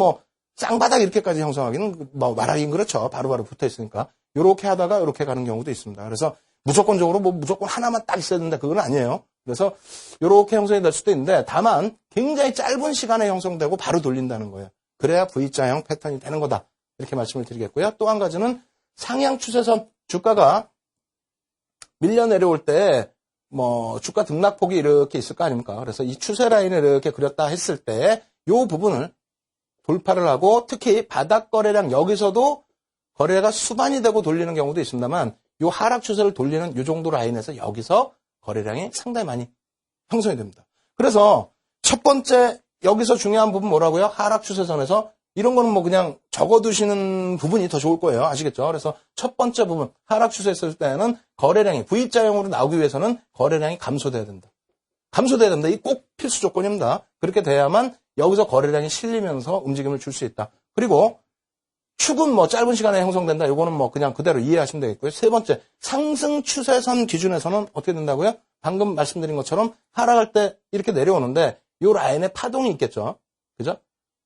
쌍바닥 이렇게까지 형성하기는 말하기는 그렇죠. 바로바로 붙어 있으니까. 요렇게 하다가 요렇게 가는 경우도 있습니다. 그래서 무조건적으로 무조건 하나만 딱 있어야 된다. 그건 아니에요. 그래서 요렇게 형성이 될 수도 있는데 다만 굉장히 짧은 시간에 형성되고 바로 돌린다는 거예요. 그래야 V자형 패턴이 되는 거다. 이렇게 말씀을 드리겠고요. 또 한 가지는 상향 추세선 주가가 밀려 내려올 때 주가 등락폭이 이렇게 있을 거 아닙니까? 그래서 이 추세 라인을 이렇게 그렸다 했을 때 요 부분을 돌파를 하고 특히 바닥 거래량 여기서도 거래가 수반이 되고 돌리는 경우도 있습니다만 요 하락 추세를 돌리는 요 정도 라인에서 여기서 거래량이 상당히 많이 형성이 됩니다. 그래서 첫 번째 여기서 중요한 부분 뭐라고요? 하락 추세선에서 이런 거는 그냥 적어두시는 부분이 더 좋을 거예요. 아시겠죠? 그래서 첫 번째 부분 하락 추세했을 때는 거래량이 V자형으로 나오기 위해서는 거래량이 감소돼야 된다. 감소돼야 된다. 이 꼭 필수 조건입니다. 그렇게 돼야만 여기서 거래량이 실리면서 움직임을 줄 수 있다. 그리고 축은 짧은 시간에 형성된다. 이거는 그냥 그대로 이해하시면 되겠고요. 세 번째, 상승 추세선 기준에서는 어떻게 된다고요? 방금 말씀드린 것처럼 하락할 때 이렇게 내려오는데 이 라인에 파동이 있겠죠. 그죠?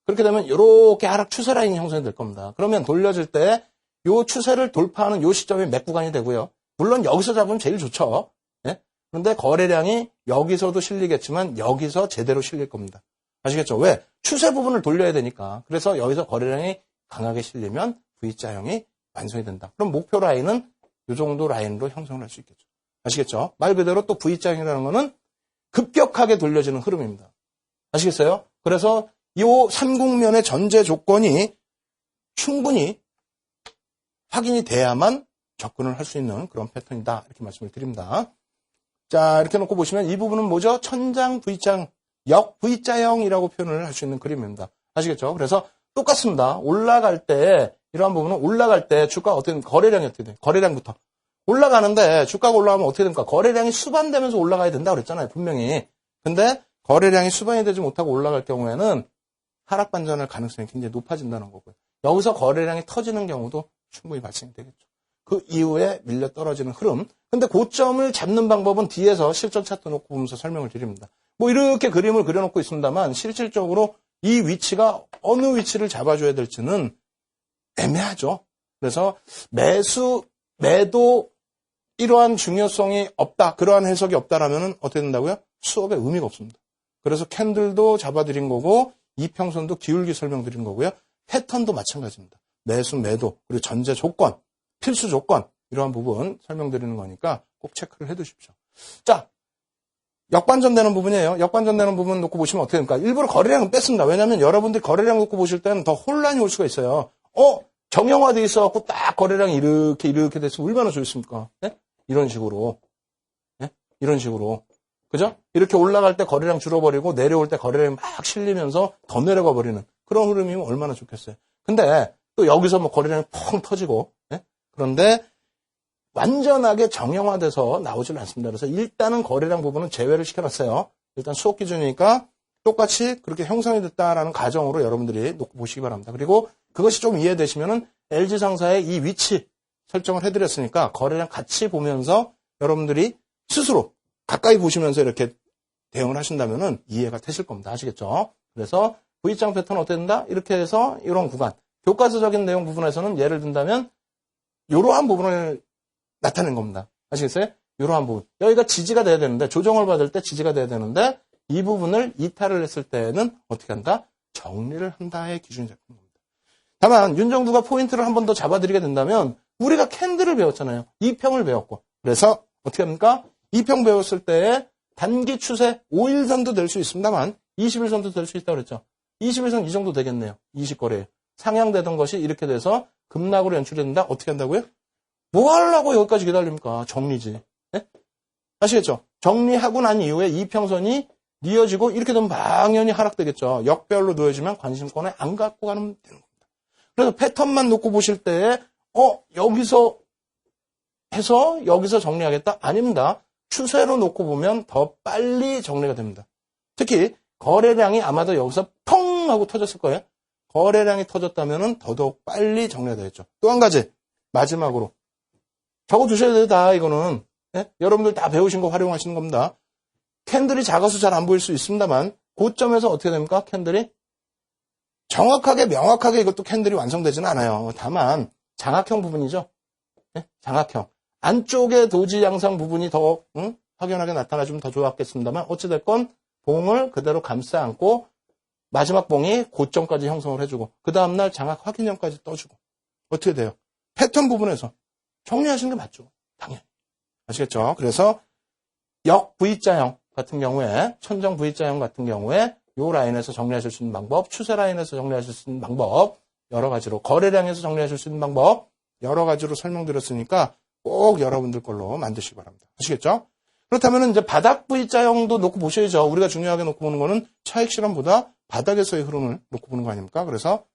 그렇게 되면 이렇게 하락 추세 라인이 형성이 될 겁니다. 그러면 돌려질 때 이 추세를 돌파하는 이 시점이 몇 구간이 되고요. 물론 여기서 잡으면 제일 좋죠. 예? 그런데 거래량이 여기서도 실리겠지만 여기서 제대로 실릴 겁니다. 아시겠죠? 왜? 추세 부분을 돌려야 되니까. 그래서 여기서 거래량이 강하게 실리면 V자형이 완성이 된다. 그럼 목표 라인은 이 정도 라인으로 형성을 할 수 있겠죠. 아시겠죠? 말 그대로 또 V자형이라는 거는 급격하게 돌려지는 흐름입니다. 아시겠어요? 그래서 이 삼국면의 전제 조건이 충분히 확인이 돼야만 접근을 할 수 있는 그런 패턴이다. 이렇게 말씀을 드립니다. 자, 이렇게 놓고 보시면 이 부분은 뭐죠? 천장 V자형, 역 V자형이라고 표현을 할 수 있는 그림입니다. 아시겠죠? 그래서 똑같습니다. 올라갈 때, 이러한 부분은 올라갈 때 주가가 어떻게 됩니까? 거래량이 어떻게 돼요? 거래량부터. 올라가는데 주가가 올라가면 어떻게 됩니까? 거래량이 수반되면서 올라가야 된다고 그랬잖아요. 분명히. 근데 거래량이 수반이 되지 못하고 올라갈 경우에는 하락 반전할 가능성이 굉장히 높아진다는 거고요. 여기서 거래량이 터지는 경우도 충분히 발생이 되겠죠. 그 이후에 밀려 떨어지는 흐름. 근데 고점을 잡는 방법은 뒤에서 실전 차트 놓고 보면서 설명을 드립니다. 뭐 이렇게 그림을 그려놓고 있습니다만 실질적으로 이 위치가 어느 위치를 잡아줘야 될지는 애매하죠. 그래서 매도 이러한 중요성이 없다. 그러한 해석이 없다라면 어떻게 된다고요? 수업에 의미가 없습니다. 그래서 캔들도 잡아드린 거고 이평선도 기울기 설명드린 거고요. 패턴도 마찬가지입니다. 매수, 매도, 그리고 전제 조건, 필수 조건 이러한 부분 설명드리는 거니까 꼭 체크를 해두십시오. 자, 역반전되는 부분이에요. 역반전되는 부분 놓고 보시면 어떻게 됩니까? 일부러 거래량은 뺐습니다. 왜냐하면 여러분들이 거래량 놓고 보실 때는 더 혼란이 올 수가 있어요. 정형화되어 있어갖고 딱 거래량이 이렇게 돼서 얼마나 좋습니까? 네? 이런 식으로. 네? 이런 식으로. 그죠? 이렇게 올라갈 때 거래량 줄어버리고 내려올 때 거래량이 막 실리면서 더 내려가 버리는 그런 흐름이면 얼마나 좋겠어요. 근데 또 여기서 뭐 거래량이 펑 터지고, 네? 그런데 완전하게 정형화돼서 나오질 않습니다. 그래서 일단은 거래량 부분은 제외를 시켜놨어요. 일단 수업 기준이니까 똑같이 그렇게 형성이 됐다라는 가정으로 여러분들이 놓고 보시기 바랍니다. 그리고 그것이 좀 이해되시면은 LG상사의 이 위치 설정을 해드렸으니까 거래량 같이 보면서 여러분들이 스스로 가까이 보시면서 이렇게 대응을 하신다면은 이해가 되실 겁니다. 아시겠죠? 그래서 V장 패턴 어떻게 된다? 이렇게 해서 이런 구간. 교과서적인 내용 부분에서는 예를 든다면 이러한 부분을 나타낸 겁니다. 아시겠어요? 이러한 부분. 여기가 지지가 돼야 되는데 조정을 받을 때 지지가 돼야 되는데 이 부분을 이탈을 했을 때는 어떻게 한다? 정리를 한다의 기준이 잡힌 겁니다. 다만 윤정두가 포인트를 한 번 더 잡아드리게 된다면 우리가 캔들을 배웠잖아요. 2평을 배웠고. 그래서 어떻게 합니까? 2평 배웠을 때 단기 추세 5일선도 될 수 있습니다만 21선도 될 수 있다고 그랬죠. 21선 이 정도 되겠네요. 20거래에. 상향되던 것이 이렇게 돼서 급락으로 연출이 된다. 어떻게 한다고요? 뭐 하려고 여기까지 기다립니까? 정리지. 네? 아시겠죠? 정리하고 난 이후에 이평선이 뉘어지고 이렇게 되면 당연히 하락되겠죠. 역별로 놓여지면 관심권에 안 갖고 가면 되는 겁니다. 그래서 패턴만 놓고 보실 때 여기서 해서 여기서 정리하겠다? 아닙니다. 추세로 놓고 보면 더 빨리 정리가 됩니다. 특히 거래량이 아마도 여기서 펑 하고 터졌을 거예요. 거래량이 터졌다면 더더욱 빨리 정리가 되겠죠. 또 한 가지 마지막으로 적어두셔야 돼요. 다 이거는. 네? 여러분들 다 배우신 거 활용하시는 겁니다. 캔들이 작아서 잘 안 보일 수 있습니다만 고점에서 어떻게 됩니까? 캔들이 정확하게 명확하게 이것도 캔들이 완성되지는 않아요. 다만 장악형 부분이죠. 네? 장악형. 안쪽에 도지 양상 부분이 더 확연하게 나타나주면 더 좋았겠습니다만 어찌됐건 봉을 그대로 감싸 안고 마지막 봉이 고점까지 형성을 해주고 그 다음날 장악 확인형까지 떠주고 어떻게 돼요? 패턴 부분에서 정리하시는 게 맞죠. 당연히. 아시겠죠? 그래서 역 V자형 같은 경우에 천정 V자형 같은 경우에 이 라인에서 정리하실 수 있는 방법, 추세 라인에서 정리하실 수 있는 방법 여러 가지로 거래량에서 정리하실 수 있는 방법 여러 가지로 설명드렸으니까 꼭 여러분들 걸로 만드시기 바랍니다. 아시겠죠? 그렇다면 이제 바닥 V자형도 놓고 보셔야죠. 우리가 중요하게 놓고 보는 거는 차익 실험보다 바닥에서의 흐름을 놓고 보는 거 아닙니까? 그래서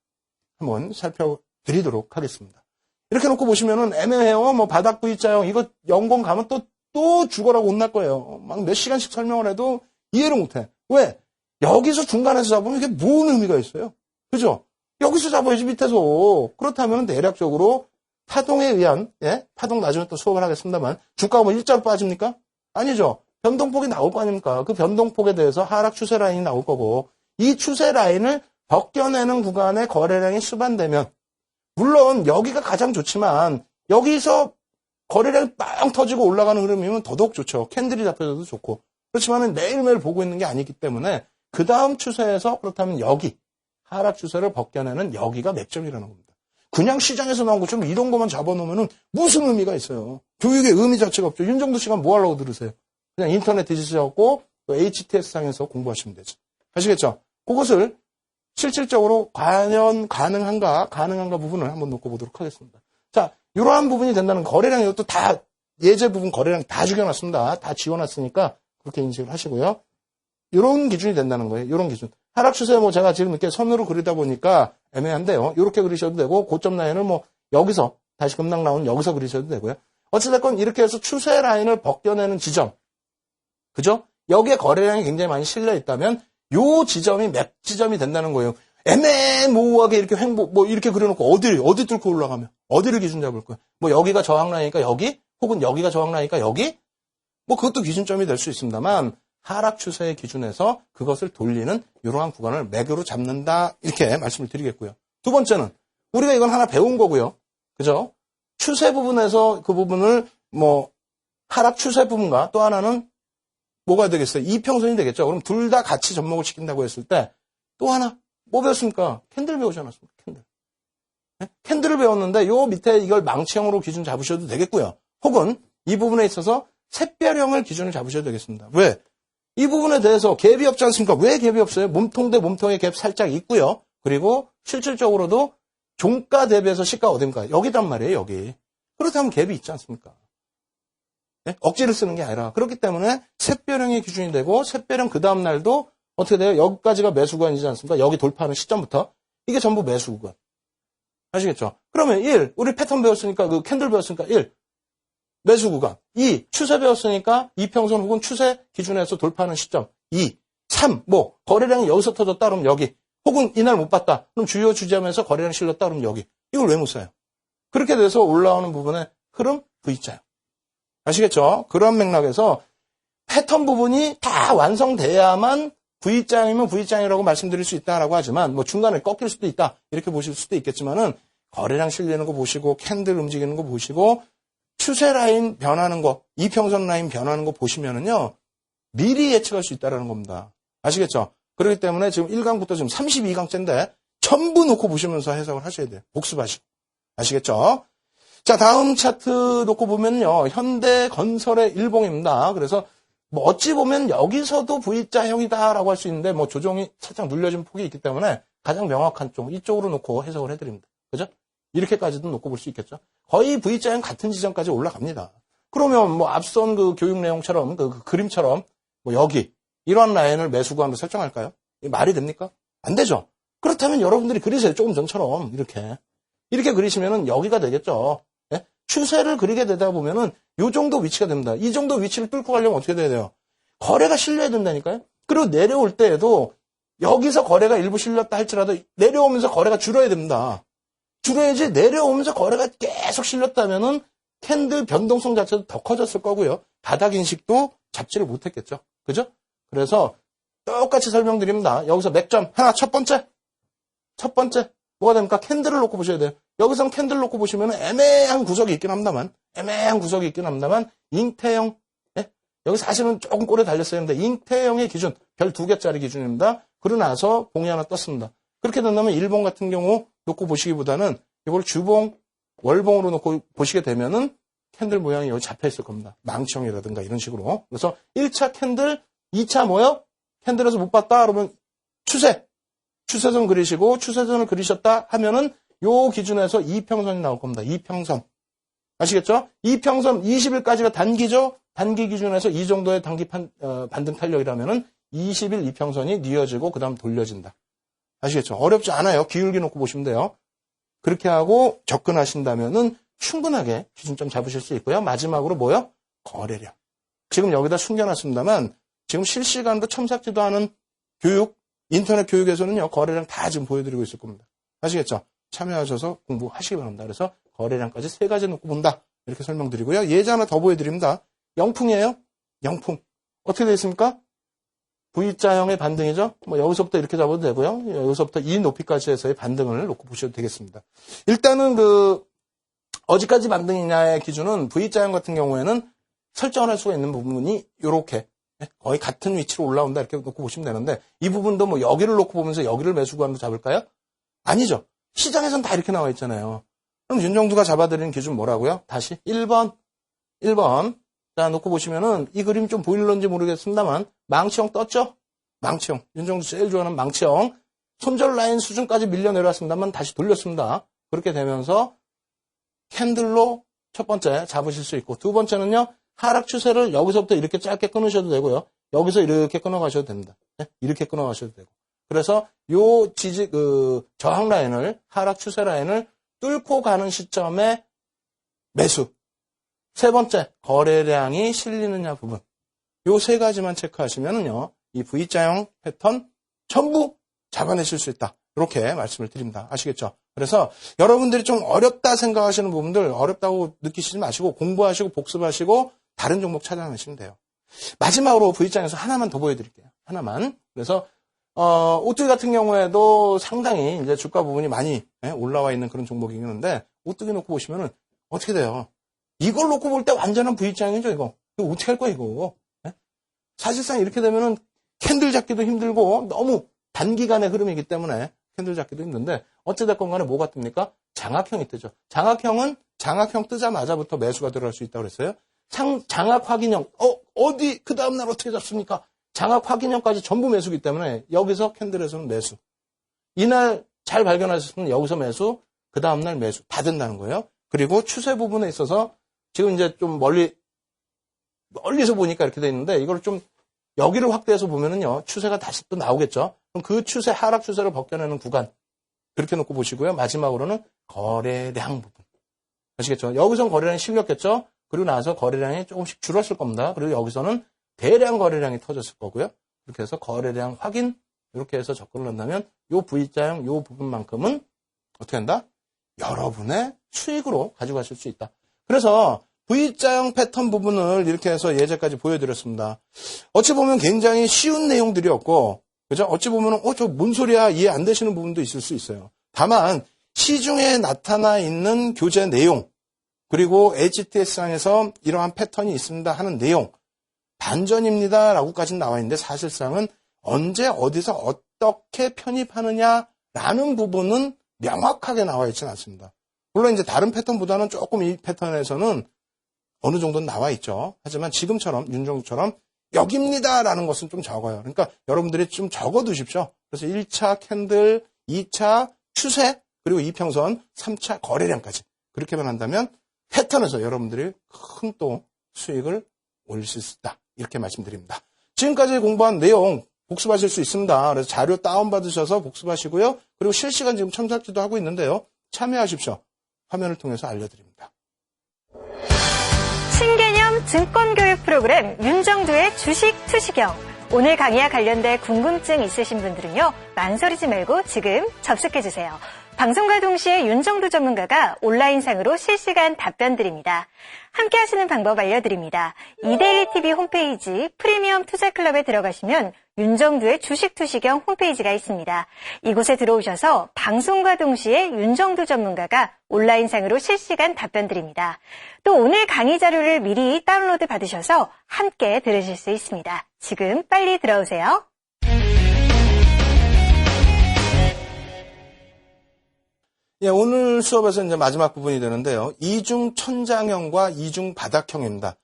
한번 살펴드리도록 하겠습니다. 이렇게 놓고 보시면은 애매해요. 뭐 바닥 V자형 이거 연공 가면 또 죽어라고 혼날 거예요. 막 몇 시간씩 설명을 해도 이해를 못해. 왜? 여기서 중간에서 잡으면 이게 뭔 의미가 있어요? 그죠? 여기서 잡아야지 밑에서. 그렇다면 대략적으로 파동에 의한 파동 나중에 또 수업을 하겠습니다만 주가가 뭐 일자로 빠집니까? 아니죠. 변동폭이 나올 거 아닙니까? 그 변동폭에 대해서 하락 추세 라인이 나올 거고 이 추세 라인을 벗겨내는 구간에 거래량이 수반되면 물론 여기가 가장 좋지만 여기서 거래량이 빵 터지고 올라가는 흐름이면 더더욱 좋죠. 캔들이 잡혀져도 좋고 그렇지만 매일매일 보고 있는 게 아니기 때문에 그 다음 추세에서 그렇다면 여기 하락 추세를 벗겨내는 여기가 맥점이라는 겁니다. 그냥 시장에서 나온 것처럼 이런 것만 잡아놓으면 무슨 의미가 있어요. 교육의 의미 자체가 없죠. 윤정도 씨가 뭐 하려고 들으세요. 그냥 인터넷 뒤지셔갖고 HTS상에서 공부하시면 되죠. 아시겠죠? 그것을 실질적으로 과연 가능한가 부분을 한번 놓고 보도록 하겠습니다. 자, 이러한 부분이 된다는 거래량 이것도 다 예제 부분 거래량 다 죽여놨습니다. 다 지워놨으니까 그렇게 인식을 하시고요. 이런 기준이 된다는 거예요. 이런 기준. 하락 추세 뭐 제가 지금 이렇게 선으로 그리다 보니까 애매한데요. 이렇게 그리셔도 되고 고점 라인을 뭐 여기서 다시 급락 나오는 여기서 그리셔도 되고요. 어찌됐건 이렇게 해서 추세 라인을 벗겨내는 지점. 그죠? 여기에 거래량이 굉장히 많이 실려 있다면 요 지점이 맥 지점이 된다는 거예요. 애매모호하게 이렇게 뭐 이렇게 그려놓고 어디 뚫고 올라가면 어디를 기준 잡을 거예요. 뭐 여기가 저항 라인이니까 여기 혹은 여기가 저항 라인이니까 여기 뭐 그것도 기준점이 될 수 있습니다만 하락 추세의 기준에서 그것을 돌리는 이러한 구간을 맥으로 잡는다 이렇게 말씀을 드리겠고요. 두 번째는 우리가 이건 하나 배운 거고요. 그죠? 추세 부분에서 그 부분을 뭐 하락 추세 부분과 또 하나는 뭐가 되겠어요? 이평선이 되겠죠. 그럼 둘 다 같이 접목을 시킨다고 했을 때 또 하나 뭐 배웠습니까? 캔들 배우지 않았습니까? 캔들. 네? 캔들을 배웠는데 요 밑에 이걸 망치형으로 기준 잡으셔도 되겠고요. 혹은 이 부분에 있어서 샛별형을 기준을 잡으셔도 되겠습니다. 왜? 이 부분에 대해서 갭이 없지 않습니까? 왜 갭이 없어요? 몸통 대 몸통의 갭 살짝 있고요. 그리고 실질적으로도 종가 대비해서 시가 어딘가? 여기단 말이에요, 여기. 그렇다면 갭이 있지 않습니까? 네? 억지를 쓰는 게 아니라. 그렇기 때문에 샛별형이 기준이 되고, 샛별형 그 다음 날도 어떻게 돼요? 여기까지가 매수 구간이지 않습니까? 여기 돌파하는 시점부터. 이게 전부 매수 구간. 아시겠죠? 그러면 1, 우리 패턴 배웠으니까, 그 캔들 배웠으니까 1, 매수 구간. 2, 추세 배웠으니까 이평선 혹은 추세 기준에서 돌파하는 시점. 2, 3, 뭐, 거래량이 여기서 터졌다 그러면 여기. 혹은 이날 못 봤다. 그럼 주요 주점에서 거래량 실렸다 그러면 여기. 이걸 왜 못 써요? 그렇게 돼서 올라오는 부분의 흐름 V자요. 아시겠죠? 그런 맥락에서 패턴 부분이 다 완성돼야만 V자형이면 V자형이라고 말씀드릴 수 있다라고 하지만 뭐 중간에 꺾일 수도 있다. 이렇게 보실 수도 있겠지만은 거래량 실리는 거 보시고 캔들 움직이는 거 보시고 추세 라인 변하는 거, 이평선 라인 변하는 거 보시면은요. 미리 예측할 수 있다라는 겁니다. 아시겠죠? 그렇기 때문에 지금 1강부터 지금 32강째인데 전부 놓고 보시면서 해석을 하셔야 돼요. 복습하시고. 아시겠죠? 자, 다음 차트 놓고 보면요. 현대건설의 일봉입니다. 그래서 뭐 어찌 보면 여기서도 V자형이다라고 할 수 있는데 뭐 조정이 살짝 눌려진 폭이 있기 때문에 가장 명확한 쪽 이쪽으로 놓고 해석을 해드립니다. 그죠? 이렇게까지도 놓고 볼 수 있겠죠. 거의 V자형 같은 지점까지 올라갑니다. 그러면 뭐 앞선 그 교육 내용처럼 그 그림처럼 뭐 여기 이러한 라인을 매수 구간으로 설정할까요? 이게 말이 됩니까? 안 되죠. 그렇다면 여러분들이 그리세요. 조금 전처럼 이렇게 그리시면은 여기가 되겠죠. 예? 추세를 그리게 되다 보면은 요 정도 위치가 됩니다. 이 정도 위치를 뚫고 가려면 어떻게 돼야 돼요? 거래가 실려야 된다니까요. 그리고 내려올 때에도 여기서 거래가 일부 실렸다 할지라도 내려오면서 거래가 줄어야 됩니다. 줄어야지 내려오면서 거래가 계속 실렸다면은 캔들 변동성 자체도 더 커졌을 거고요. 바닥 인식도 잡지를 못했겠죠. 그죠? 그래서 똑같이 설명드립니다. 여기서 맥점 하나 첫 번째 뭐가 됩니까? 캔들을 놓고 보셔야 돼요. 여기서 캔들 놓고 보시면 애매한 구석이 있긴 합니다만 잉태형 여기 사실은 조금 꼴에 달렸어야 했는데 잉태형의 기준 별 2개짜리 기준입니다. 그러고 나서 봉이 하나 떴습니다. 그렇게 된다면 일봉 같은 경우 놓고 보시기보다는 이걸 주봉, 월봉으로 놓고 보시게 되면은 캔들 모양이 여기 잡혀 있을 겁니다. 망치형이라든가 이런 식으로. 그래서 1차 캔들, 2차 뭐요? 캔들에서 못 봤다 그러면 추세선 그리시고 추세선을 그리셨다 하면은 요 기준에서 이평선이 나올 겁니다. 이평선. 아시겠죠? 이평선 20일까지가 단기죠? 단기 기준에서 이 정도의 단기 반등 탄력이라면은 20일 이평선이 뉘어지고 그 다음 돌려진다. 아시겠죠? 어렵지 않아요. 기울기 놓고 보시면 돼요. 그렇게 하고 접근하신다면은 충분하게 기준점 잡으실 수 있고요. 마지막으로 뭐요? 거래량. 지금 여기다 숨겨놨습니다만 지금 실시간으로 첨삭지도 하는 교육, 인터넷 교육에서는요. 거래량 다 지금 보여드리고 있을 겁니다. 아시겠죠? 참여하셔서 공부하시기 바랍니다. 그래서 거래량까지 3가지 놓고 본다. 이렇게 설명드리고요. 예제 하나 더 보여드립니다. 영풍이에요. 영풍. 어떻게 되어 있습니까? V자형의 반등이죠. 뭐 여기서부터 이렇게 잡아도 되고요. 여기서부터 이 높이까지 해서의 반등을 놓고 보셔도 되겠습니다. 일단은 어디까지 반등이냐의 기준은 V자형 같은 경우에는 설정을 할 수가 있는 부분이 이렇게 거의 같은 위치로 올라온다 이렇게 놓고 보시면 되는데 이 부분도 뭐 여기를 놓고 보면서 여기를 매수 구간으로 잡을까요? 아니죠. 시장에선 다 이렇게 나와 있잖아요. 그럼 윤정두가 잡아드리는 기준 뭐라고요? 다시 1번. 자, 놓고 보시면은 이 그림 좀 보일런지 모르겠습니다만 망치형 떴죠? 망치형. 윤정두 제일 좋아하는 망치형. 손절 라인 수준까지 밀려 내려왔습니다만 다시 돌렸습니다. 그렇게 되면서 캔들로 첫 번째 잡으실 수 있고, 두 번째는요, 하락 추세를 여기서부터 이렇게 짧게 끊으셔도 되고요. 여기서 이렇게 끊어가셔도 됩니다. 네? 이렇게 끊어가셔도 되고. 그래서 요 저항 라인을, 하락 추세 라인을 뚫고 가는 시점에 매수. 세 번째, 거래량이 실리느냐 부분. 요 세 가지만 체크하시면은요, 이 V자형 패턴 전부 잡아내실 수 있다. 이렇게 말씀을 드립니다. 아시겠죠? 그래서 여러분들이 좀 어렵다 생각하시는 부분들, 어렵다고 느끼시지 마시고 공부하시고 복습하시고 다른 종목 찾아내시면 돼요. 마지막으로 V자형에서 하나만 더 보여드릴게요. 하나만. 그래서 오뚜기 같은 경우에도 상당히 이제 주가 부분이 많이 올라와 있는 그런 종목이겠는데, 오뚜기 놓고 보시면은 어떻게 돼요? 이걸 놓고 볼 때 완전한 V자형이죠, 이거. 이거 어떻게 할 거야, 이거? 사실상 이렇게 되면은 캔들 잡기도 힘들고 너무 단기간의 흐름이기 때문에 캔들 잡기도 힘든데, 어찌됐건 간에 뭐가 뜹니까? 장악형이 뜨죠. 장악형은 장악형 뜨자마자부터 매수가 들어갈 수 있다고 그랬어요. 장악 확인형, 어디 그 다음날 어떻게 잡습니까? 장악 확인형까지 전부 매수기 때문에 여기서 캔들에서는 매수. 이날 잘 발견하셨으면 여기서 매수, 그 다음날 매수 다 된다는 거예요. 그리고 추세 부분에 있어서 지금 이제 좀 멀리서 보니까 이렇게 돼 있는데, 이걸 좀 여기를 확대해서 보면은요, 추세가 다시 또 나오겠죠. 그럼 그 추세, 하락 추세를 벗겨내는 구간, 그렇게 놓고 보시고요. 마지막으로는 거래량 부분. 아시겠죠? 여기선 거래량이 실렸겠죠? 그리고 나서 거래량이 조금씩 줄었을 겁니다. 그리고 여기서는 대량 거래량이 터졌을 거고요. 이렇게 해서 거래량 확인, 이렇게 해서 접근을 한다면 요 V자형 요 부분만큼은 어떻게 한다? 여러분의 수익으로 가져가실 수 있다. 그래서 V자형 패턴 부분을 이렇게 해서 예제까지 보여드렸습니다. 어찌 보면 굉장히 쉬운 내용들이었고, 그죠? 어찌 보면 저 뭔 소리야, 이해 안 되시는 부분도 있을 수 있어요. 다만 시중에 나타나 있는 교재 내용, 그리고 HTS상에서 이러한 패턴이 있습니다 하는 내용, 반전입니다 라고까지는 나와 있는데, 사실상은 언제 어디서 어떻게 편입하느냐라는 부분은 명확하게 나와 있지는 않습니다. 물론 이제 다른 패턴보다는 조금 이 패턴에서는 어느 정도는 나와 있죠. 하지만 지금처럼, 윤정수처럼 여기입니다라는 것은 좀 적어요. 그러니까 여러분들이 좀 적어 두십시오. 그래서 1차 캔들, 2차 추세, 그리고 이평선, 3차 거래량까지 그렇게만 한다면 패턴에서 여러분들이 큰 또 수익을 올릴 수 있다. 이렇게 말씀드립니다. 지금까지 공부한 내용 복습하실 수 있습니다. 그래서 자료 다운받으셔서 복습하시고요. 그리고 실시간 지금 첨삭지도 하고 있는데요. 참여하십시오. 화면을 통해서 알려드립니다. 신개념 증권교육 프로그램 윤정두의 주식 투시경. 오늘 강의와 관련된 궁금증 있으신 분들은요, 망설이지 말고 지금 접속해주세요. 방송과 동시에 윤정두 전문가가 온라인상으로 실시간 답변 드립니다. 함께 하시는 방법 알려드립니다. 이데일리 TV 홈페이지 프리미엄 투자클럽에 들어가시면 윤정두의 주식 투시경 홈페이지가 있습니다. 이곳에 들어오셔서 방송과 동시에 윤정두 전문가가 온라인상으로 실시간 답변 드립니다. 또 오늘 강의 자료를 미리 다운로드 받으셔서 함께 들으실 수 있습니다. 지금 빨리 들어오세요. 예, 오늘 수업에서 이제 마지막 부분이 되는데요. 이중 천장형과 이중 바닥형입니다.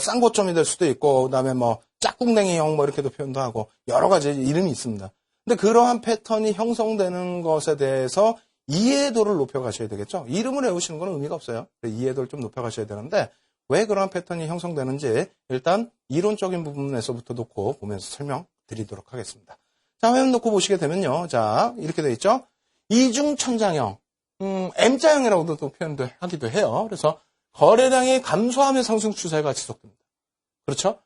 쌍고점이 될 수도 있고, 그 다음에 짝꿍댕이형 이렇게도 표현도 하고, 여러 가지 이름이 있습니다. 근데 그러한 패턴이 형성되는 것에 대해서 이해도를 높여가셔야 되겠죠. 이름을 외우시는 건 의미가 없어요. 이해도를 좀 높여가셔야 되는데, 왜 그러한 패턴이 형성되는지 일단 이론적인 부분에서부터 놓고 보면서 설명드리도록 하겠습니다. 자, 화면 놓고 보시게 되면요. 자, 이렇게 되어 있죠. 이중 천장형, M자형이라고도 또 표현도 하기도 해요. 그래서 거래량이 감소하면 상승 추세가 지속됩니다. 그렇죠?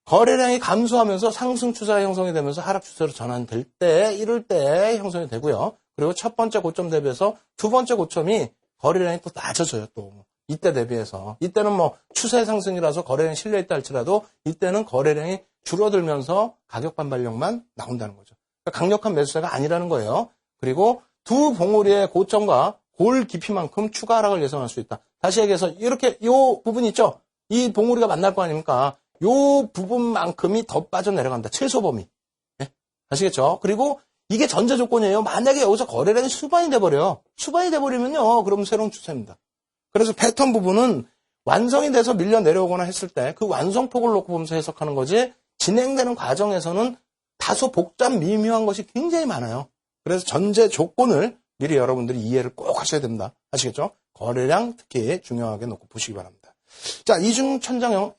거래량이 감소하면서 상승 추세가 형성이 되면서 하락 추세로 전환될 때, 이럴 때 형성이 되고요. 그리고 첫 번째 고점 대비해서 두 번째 고점이 거래량이 또 낮아져요, 또. 이때 대비해서. 이때는 추세 상승이라서 거래량이 실려있다 할지라도 이때는 거래량이 줄어들면서 가격 반발력만 나온다는 거죠. 그러니까 강력한 매수세가 아니라는 거예요. 그리고 두 봉우리의 고점과 골 깊이만큼 추가 하락을 예상할 수 있다. 다시 얘기해서 이렇게 요 부분 있죠? 이 봉우리가 만날 거 아닙니까? 요 부분만큼이 더 빠져내려간다. 최소 범위. 네? 아시겠죠? 그리고 이게 전제 조건이에요. 만약에 여기서 거래량이 수반이 돼버려요. 수반이 돼버리면요. 그러면 새로운 추세입니다. 그래서 패턴 부분은 완성이 돼서 밀려 내려오거나 했을 때 그 완성폭을 놓고 보면서 해석하는 거지, 진행되는 과정에서는 다소 복잡 미묘한 것이 굉장히 많아요. 그래서 전제 조건을 미리 여러분들이 이해를 꼭 하셔야 됩니다. 아시겠죠? 거래량 특히 중요하게 놓고 보시기 바랍니다. 자, 이중천장형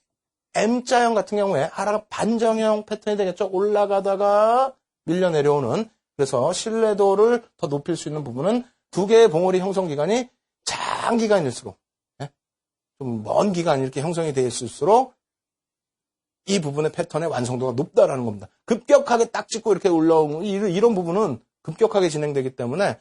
M자형 같은 경우에 하락 반정형 패턴이 되겠죠. 올라가다가 밀려 내려오는. 그래서 신뢰도를 더 높일 수 있는 부분은 두 개의 봉우리 형성 기간이 장기간일수록, 좀 먼 기간 이렇게 형성이 되어 있을수록 이 부분의 패턴의 완성도가 높다라는 겁니다. 급격하게 딱 찍고 이렇게 올라오는 이런 부분은 급격하게 진행되기 때문에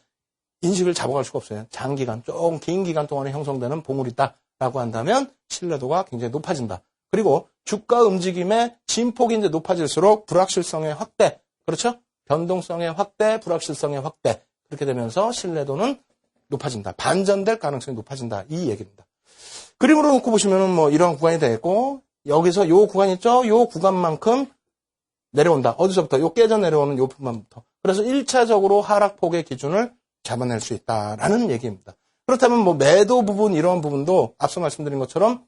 인식을 잡아갈 수가 없어요. 장기간, 좀 긴 기간 동안에 형성되는 봉우리다라고 한다면 신뢰도가 굉장히 높아진다. 그리고 주가 움직임의 진폭이 이제 높아질수록 불확실성의 확대, 그렇죠? 변동성의 확대, 불확실성의 확대. 그렇게 되면서 신뢰도는 높아진다. 반전될 가능성이 높아진다. 이 얘기입니다. 그림으로 놓고 보시면은 뭐 이런 구간이 되겠고, 여기서 요 구간 있죠? 요 구간만큼 내려온다. 어디서부터? 요 깨져 내려오는 요 부분부터. 그래서 1차적으로 하락폭의 기준을 잡아낼 수 있다라는 얘기입니다. 그렇다면 뭐 매도 부분, 이러한 부분도 앞서 말씀드린 것처럼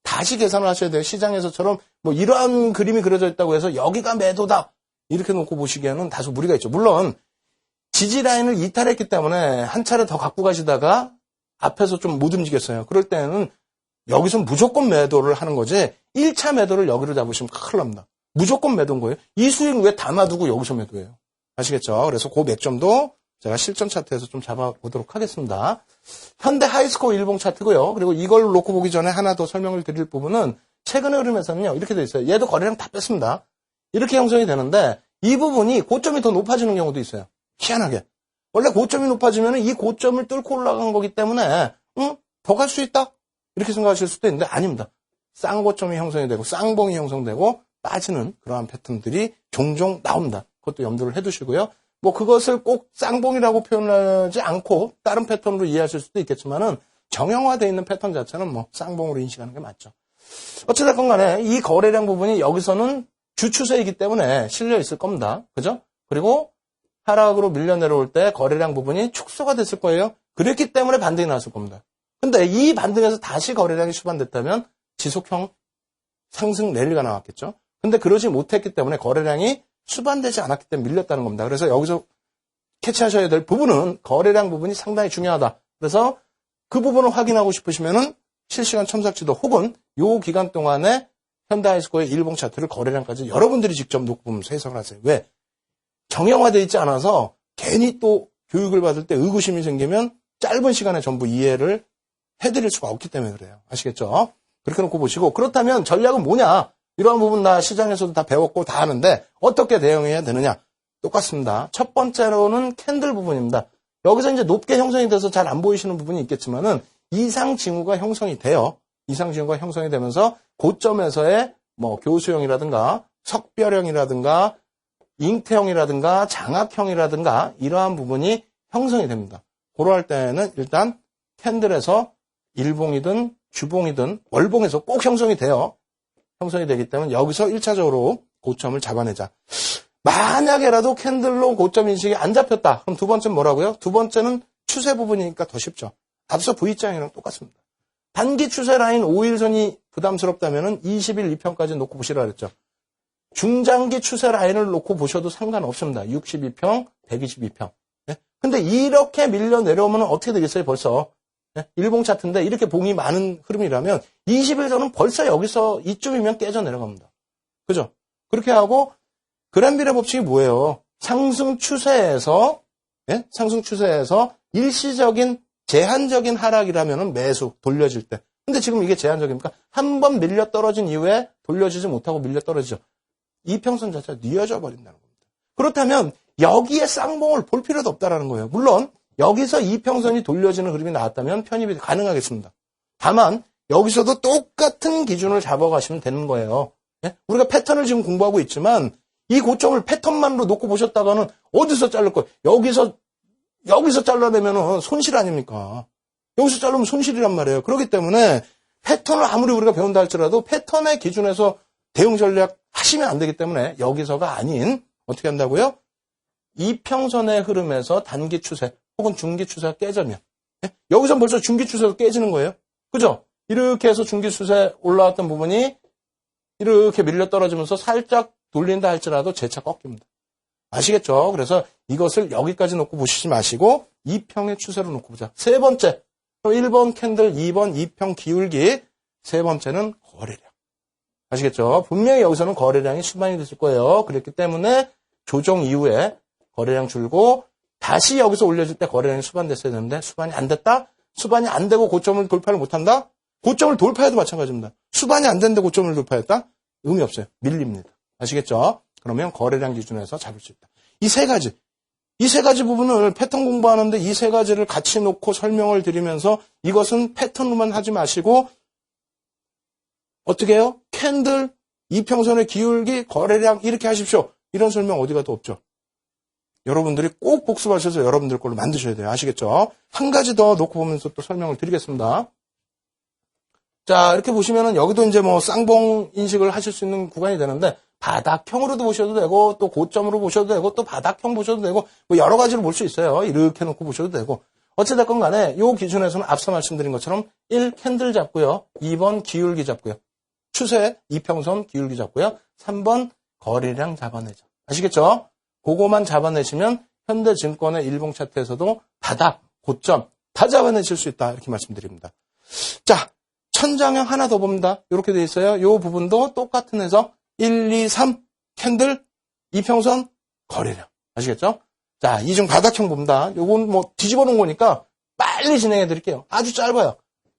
다시 계산을 하셔야 돼요. 시장에서처럼 뭐 이러한 그림이 그려져 있다고 해서 여기가 매도다. 이렇게 놓고 보시기에는 다소 무리가 있죠. 물론 지지 라인을 이탈했기 때문에 한 차례 더 갖고 가시다가 앞에서 좀 못 움직였어요. 그럴 때는 여기서 무조건 매도를 하는 거지 1차 매도를 여기로 잡으시면 큰일 납니다. 무조건 매도인 거예요. 이 수익 왜 담아두고 여기서 매도해요? 아시겠죠? 그래서 그 맥점도 제가 실전 차트에서 좀 잡아보도록 하겠습니다. 현대 하이스코어 일봉 차트고요. 그리고 이걸 놓고 보기 전에 하나 더 설명을 드릴 부분은 최근의 흐름에서는요. 이렇게 돼 있어요. 얘도 거래량 다 뺐습니다. 이렇게 형성이 되는데 이 부분이 고점이 더 높아지는 경우도 있어요. 희한하게. 원래 고점이 높아지면 이 고점을 뚫고 올라간 거기 때문에 더 갈 수 있다? 이렇게 생각하실 수도 있는데 아닙니다. 쌍고점이 형성이 되고 쌍봉이 형성되고 빠지는 그러한 패턴들이 종종 나옵니다. 그것도 염두를 해두시고요. 뭐 그것을 꼭 쌍봉이라고 표현하지 않고 다른 패턴으로 이해하실 수도 있겠지만은 정형화되어 있는 패턴 자체는 뭐 쌍봉으로 인식하는 게 맞죠. 어찌됐건 간에 이 거래량 부분이 여기서는 주추세이기 때문에 실려 있을 겁니다. 그죠? 그리고 하락으로 밀려 내려올 때 거래량 부분이 축소가 됐을 거예요. 그랬기 때문에 반등이 나왔을 겁니다. 근데 이 반등에서 다시 거래량이 수반됐다면 지속형 상승 랠리가 나왔겠죠. 근데 그러지 못했기 때문에 거래량이 수반되지 않았기 때문에 밀렸다는 겁니다. 그래서 여기서 캐치하셔야 될 부분은 거래량 부분이 상당히 중요하다. 그래서 그 부분을 확인하고 싶으시면은 실시간 첨삭지도 혹은 요 기간 동안에 현대하이스코어의 일봉 차트를 거래량까지 여러분들이 직접 놓고 보면서 해석을 하세요. 왜? 정형화되어 있지 않아서 괜히 또 교육을 받을 때 의구심이 생기면 짧은 시간에 전부 이해를 해드릴 수가 없기 때문에 그래요. 아시겠죠? 그렇게 놓고 보시고 그렇다면 전략은 뭐냐? 이러한 부분 나 시장에서도 다 배웠고 다 하는데 어떻게 대응해야 되느냐? 똑같습니다. 첫 번째로는 캔들 부분입니다. 여기서 이제 높게 형성이 돼서 잘 안 보이시는 부분이 있겠지만은 이상 징후가 형성이 돼요. 이상 징후가 형성이 되면서 고점에서의 뭐 교수형이라든가 석별형이라든가 잉태형이라든가 장악형이라든가 이러한 부분이 형성이 됩니다. 그럴 때는 일단 캔들에서 일봉이든 주봉이든 월봉에서 꼭 형성이 돼요. 형성이 되기 때문에 여기서 1차적으로 고점을 잡아내자. 만약에라도 캔들로 고점 인식이 안 잡혔다. 그럼 두 번째는 뭐라고요? 두 번째는 추세 부분이니까 더 쉽죠. 앞서 V장이랑 똑같습니다. 단기 추세 라인 5일선이 부담스럽다면 20일 2평까지 놓고 보시라 그랬죠. 중장기 추세 라인을 놓고 보셔도 상관없습니다. 62평, 122평. 근데 이렇게 밀려 내려오면 어떻게 되겠어요, 벌써? 일봉 차트인데 이렇게 봉이 많은 흐름이라면 20일선은 벌써 여기서 이쯤이면 깨져 내려갑니다. 그죠? 그렇게 하고 그랜빌의 법칙이 뭐예요? 상승 추세에서 일시적인 제한적인 하락이라면 매수 돌려질 때. 근데 지금 이게 제한적입니까? 한 번 밀려 떨어진 이후에 돌려지지 못하고 밀려 떨어지죠. 이평선 자체가 뉘어져 버린다는 겁니다. 그렇다면 여기에 쌍봉을 볼 필요도 없다라는 거예요. 물론 여기서 이평선이 돌려지는 흐름이 나왔다면 편입이 가능하겠습니다. 다만 여기서도 똑같은 기준을 잡아가시면 되는 거예요. 우리가 패턴을 지금 공부하고 있지만 이 고점을 패턴만으로 놓고 보셨다가는 어디서 자를 거예요? 여기서 잘라내면 손실 아닙니까? 여기서 자르면 손실이란 말이에요. 그렇기 때문에 패턴을 아무리 우리가 배운다 할지라도 패턴의 기준에서 대응 전략 하시면 안 되기 때문에 여기서가 아닌 어떻게 한다고요? 이평선의 흐름에서 단기 추세 혹은 중기 추세가 깨지면 여기서 벌써 중기 추세가 깨지는 거예요. 그죠? 이렇게 해서 중기 추세 올라왔던 부분이 이렇게 밀려 떨어지면서 살짝 돌린다 할지라도 재차 꺾입니다. 아시겠죠? 그래서 이것을 여기까지 놓고 보시지 마시고 2평의 추세로 놓고 보자. 세 번째. 그럼 1번 캔들, 2번 2평 기울기, 세 번째는 거래량. 아시겠죠? 분명히 여기서는 거래량이 수반이 됐을 거예요. 그랬기 때문에 조정 이후에 거래량 줄고 다시 여기서 올려줄 때 거래량이 수반됐어야 되는데 수반이 안 됐다? 수반이 안 되고 고점을 돌파를 못한다? 고점을 돌파해도 마찬가지입니다. 수반이 안 됐는데 고점을 돌파했다? 의미 없어요. 밀립니다. 아시겠죠? 그러면 거래량 기준에서 잡을 수 있다. 이 세 가지 부분을 패턴 공부하는데 이 세 가지를 같이 놓고 설명을 드리면서 이것은 패턴으로만 하지 마시고 어떻게 해요? 캔들, 이평선의 기울기, 거래량 이렇게 하십시오. 이런 설명 어디 가도 없죠. 여러분들이 꼭 복습하셔서 여러분들 걸로 만드셔야 돼요. 아시겠죠? 한 가지 더 놓고 보면서 또 설명을 드리겠습니다. 자, 이렇게 보시면은 여기도 이제 뭐 쌍봉 인식을 하실 수 있는 구간이 되는데 바닥형으로도 보셔도 되고 또 고점으로 보셔도 되고 또 바닥형 보셔도 되고 뭐 여러 가지로 볼 수 있어요. 이렇게 놓고 보셔도 되고 어찌됐건 간에 이 기준에서는 앞서 말씀드린 것처럼 1 캔들 잡고요. 2번 기울기 잡고요. 추세 이평선 기울기 잡고요. 3번 거래량 잡아내자. 아시겠죠? 그거만 잡아내시면 현대증권의 일봉 차트에서도 바닥, 고점 다 잡아내실 수 있다. 이렇게 말씀드립니다. 자, 천장형 하나 더 봅니다. 이렇게 돼 있어요. 이 부분도 똑같은 해석 1, 2, 3 캔들, 이평선, 거래량. 아시겠죠? 자, 이중 바닥형 봅니다. 요건 뭐 뒤집어 놓은 거니까 빨리 진행해 드릴게요. 아주 짧아요.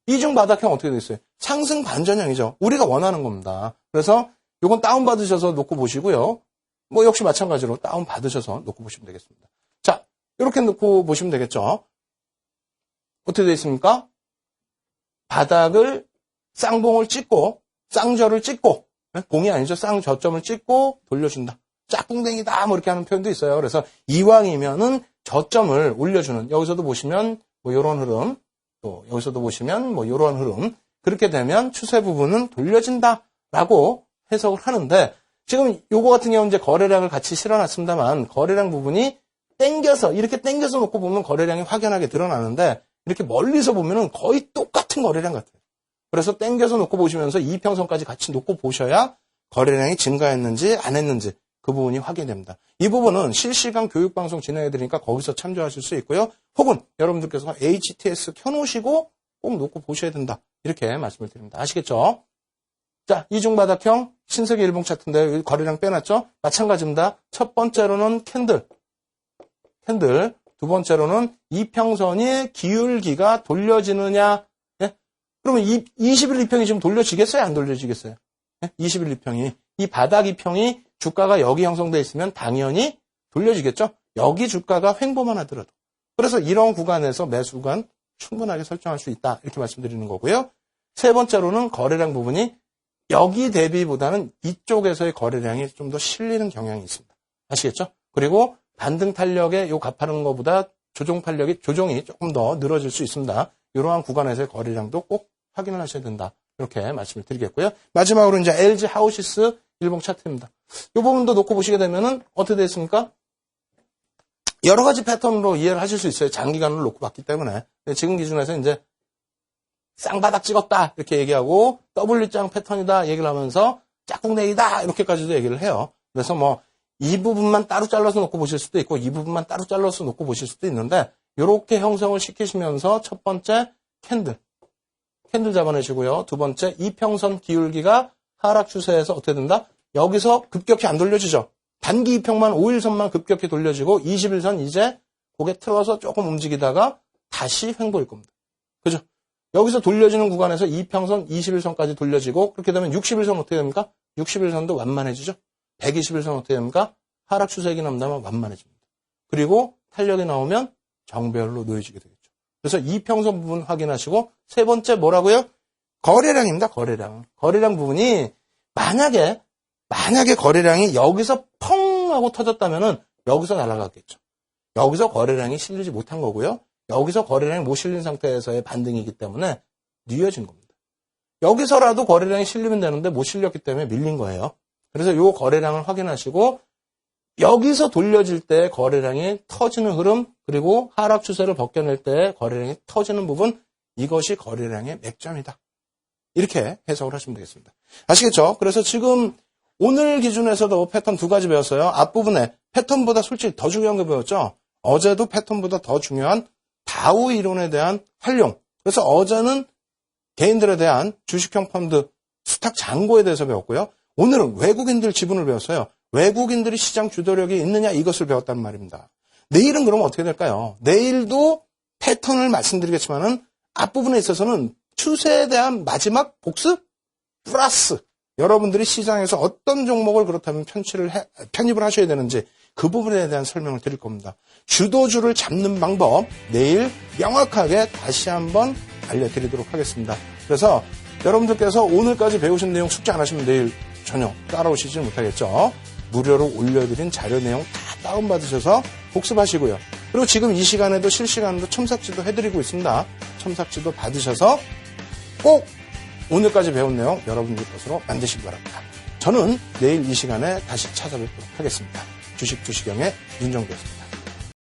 이중 바닥형 어떻게 돼 있어요? 상승 반전형이죠. 우리가 원하는 겁니다. 그래서 요건 다운 받으셔서 놓고 보시고요. 뭐 역시 마찬가지로 다운 받으셔서 놓고 보시면 되겠습니다. 자, 이렇게 놓고 보시면 되겠죠. 어떻게 되어 있습니까? 바닥을 쌍봉을 찍고 쌍저를 찍고 봉이 아니죠. 쌍저점을 찍고 돌려준다. 짝꿍댕이다 뭐 이렇게 하는 표현도 있어요. 그래서 이왕이면은 저점을 올려주는 여기서도 보시면 뭐 이런 흐름 또 여기서도 보시면 뭐 이런 흐름 그렇게 되면 추세 부분은 돌려진다라고 해석을 하는데 지금 요거 같은 경우는 이제 거래량을 같이 실어놨습니다만 거래량 부분이 땡겨서 이렇게 땡겨서 놓고 보면 거래량이 확연하게 드러나는데 이렇게 멀리서 보면은 거의 똑같은 거래량 같아요. 그래서 땡겨서 놓고 보시면서 이평선까지 같이 놓고 보셔야 거래량이 증가했는지 안 했는지 그 부분이 확인됩니다. 이 부분은 실시간 교육방송 진행해드리니까 거기서 참조하실 수 있고요. 혹은 여러분들께서 HTS 켜놓으시고 꼭 놓고 보셔야 된다. 이렇게 말씀을 드립니다. 아시겠죠? 자, 이중바닥형 신세계 일봉 차트인데 거래량 빼놨죠? 마찬가지입니다. 첫 번째로는 캔들. 두 번째로는 이평선의 기울기가 돌려지느냐. 예? 그러면 21 이평이 지금 돌려지겠어요? 안 돌려지겠어요? 예? 21 이평이. 이 바닥 이평이 주가가 여기 형성되어 있으면 당연히 돌려지겠죠? 여기 주가가 횡보만 하더라도. 그래서 이런 구간에서 매수 구간 충분하게 설정할 수 있다. 이렇게 말씀드리는 거고요. 세 번째로는 거래량 부분이 여기 대비보다는 이쪽에서의 거래량이 좀 더 실리는 경향이 있습니다. 아시겠죠? 그리고 반등 탄력의 요 가파른 것보다 조정이 조금 더 늘어질 수 있습니다. 이러한 구간에서의 거래량도 꼭 확인을 하셔야 된다. 이렇게 말씀을 드리겠고요. 마지막으로 이제 LG 하우시스 일봉 차트입니다. 이 부분도 놓고 보시게 되면은 어떻게 되겠습니까? 여러 가지 패턴으로 이해를 하실 수 있어요. 장기간으로 놓고 봤기 때문에. 지금 기준에서 이제 쌍바닥 찍었다 이렇게 얘기하고 W장 패턴이다 얘기를 하면서 짝꿍내기다 이렇게까지도 얘기를 해요. 그래서 뭐 이 부분만 따로 잘라서 놓고 보실 수도 있고 이 부분만 따로 잘라서 놓고 보실 수도 있는데 이렇게 형성을 시키시면서 첫 번째 캔들 잡아내시고요. 두 번째 이평선 기울기가 하락 추세에서 어떻게 된다? 여기서 급격히 안 돌려지죠. 단기 이평만 5일선만 급격히 돌려지고 21선 이제 고개 틀어서 조금 움직이다가 다시 횡보일 겁니다. 그죠? 여기서 돌려지는 구간에서 이평선 21선까지 돌려지고 그렇게 되면 61선 어떻게 됩니까? 61선도 완만해지죠. 121선 어떻게 됩니까? 하락 추세이긴 합니다만 완만해집니다. 그리고 탄력이 나오면 정배열로 놓여지게 되겠죠. 그래서 이평선 부분 확인하시고 세 번째 뭐라고요? 거래량입니다. 거래량 부분이 만약에 거래량이 여기서 펑 하고 터졌다면은 여기서 날아갔겠죠. 여기서 거래량이 실리지 못한 거고요. 여기서 거래량이 못 실린 상태에서의 반등이기 때문에 뉘어진 겁니다. 여기서라도 거래량이 실리면 되는데 못 실렸기 때문에 밀린 거예요. 그래서 이 거래량을 확인하시고 여기서 돌려질 때 거래량이 터지는 흐름 그리고 하락 추세를 벗겨낼 때 거래량이 터지는 부분 이것이 거래량의 맥점이다. 이렇게 해석을 하시면 되겠습니다. 아시겠죠? 그래서 지금 오늘 기준에서도 패턴 두 가지 배웠어요. 앞부분에 패턴보다 솔직히 더 중요한 거 배웠죠? 어제도 패턴보다 더 중요한 다우 이론에 대한 활용. 그래서 어제는 개인들에 대한 주식형 펀드 스탁 잔고에 대해서 배웠고요. 오늘은 외국인들 지분을 배웠어요. 외국인들이 시장 주도력이 있느냐 이것을 배웠단 말입니다. 내일은 그럼 어떻게 될까요? 내일도 패턴을 말씀드리겠지만은 앞부분에 있어서는 추세에 대한 마지막 복습 플러스 여러분들이 시장에서 어떤 종목을 그렇다면 편입을 하셔야 되는지 그 부분에 대한 설명을 드릴 겁니다. 주도주를 잡는 방법 내일 명확하게 다시 한번 알려드리도록 하겠습니다. 그래서 여러분들께서 오늘까지 배우신 내용 숙지 안 하시면 내일 전혀 따라오시지 못하겠죠. 무료로 올려드린 자료 내용 다 다운받으셔서 복습하시고요. 그리고 지금 이 시간에도 실시간으로 첨삭지도 해드리고 있습니다. 첨삭지도 받으셔서 꼭 오늘까지 배운 내용 여러분들 것으로 만드시기 바랍니다. 저는 내일 이 시간에 다시 찾아뵙도록 하겠습니다. 주식영의 윤정도였습니다.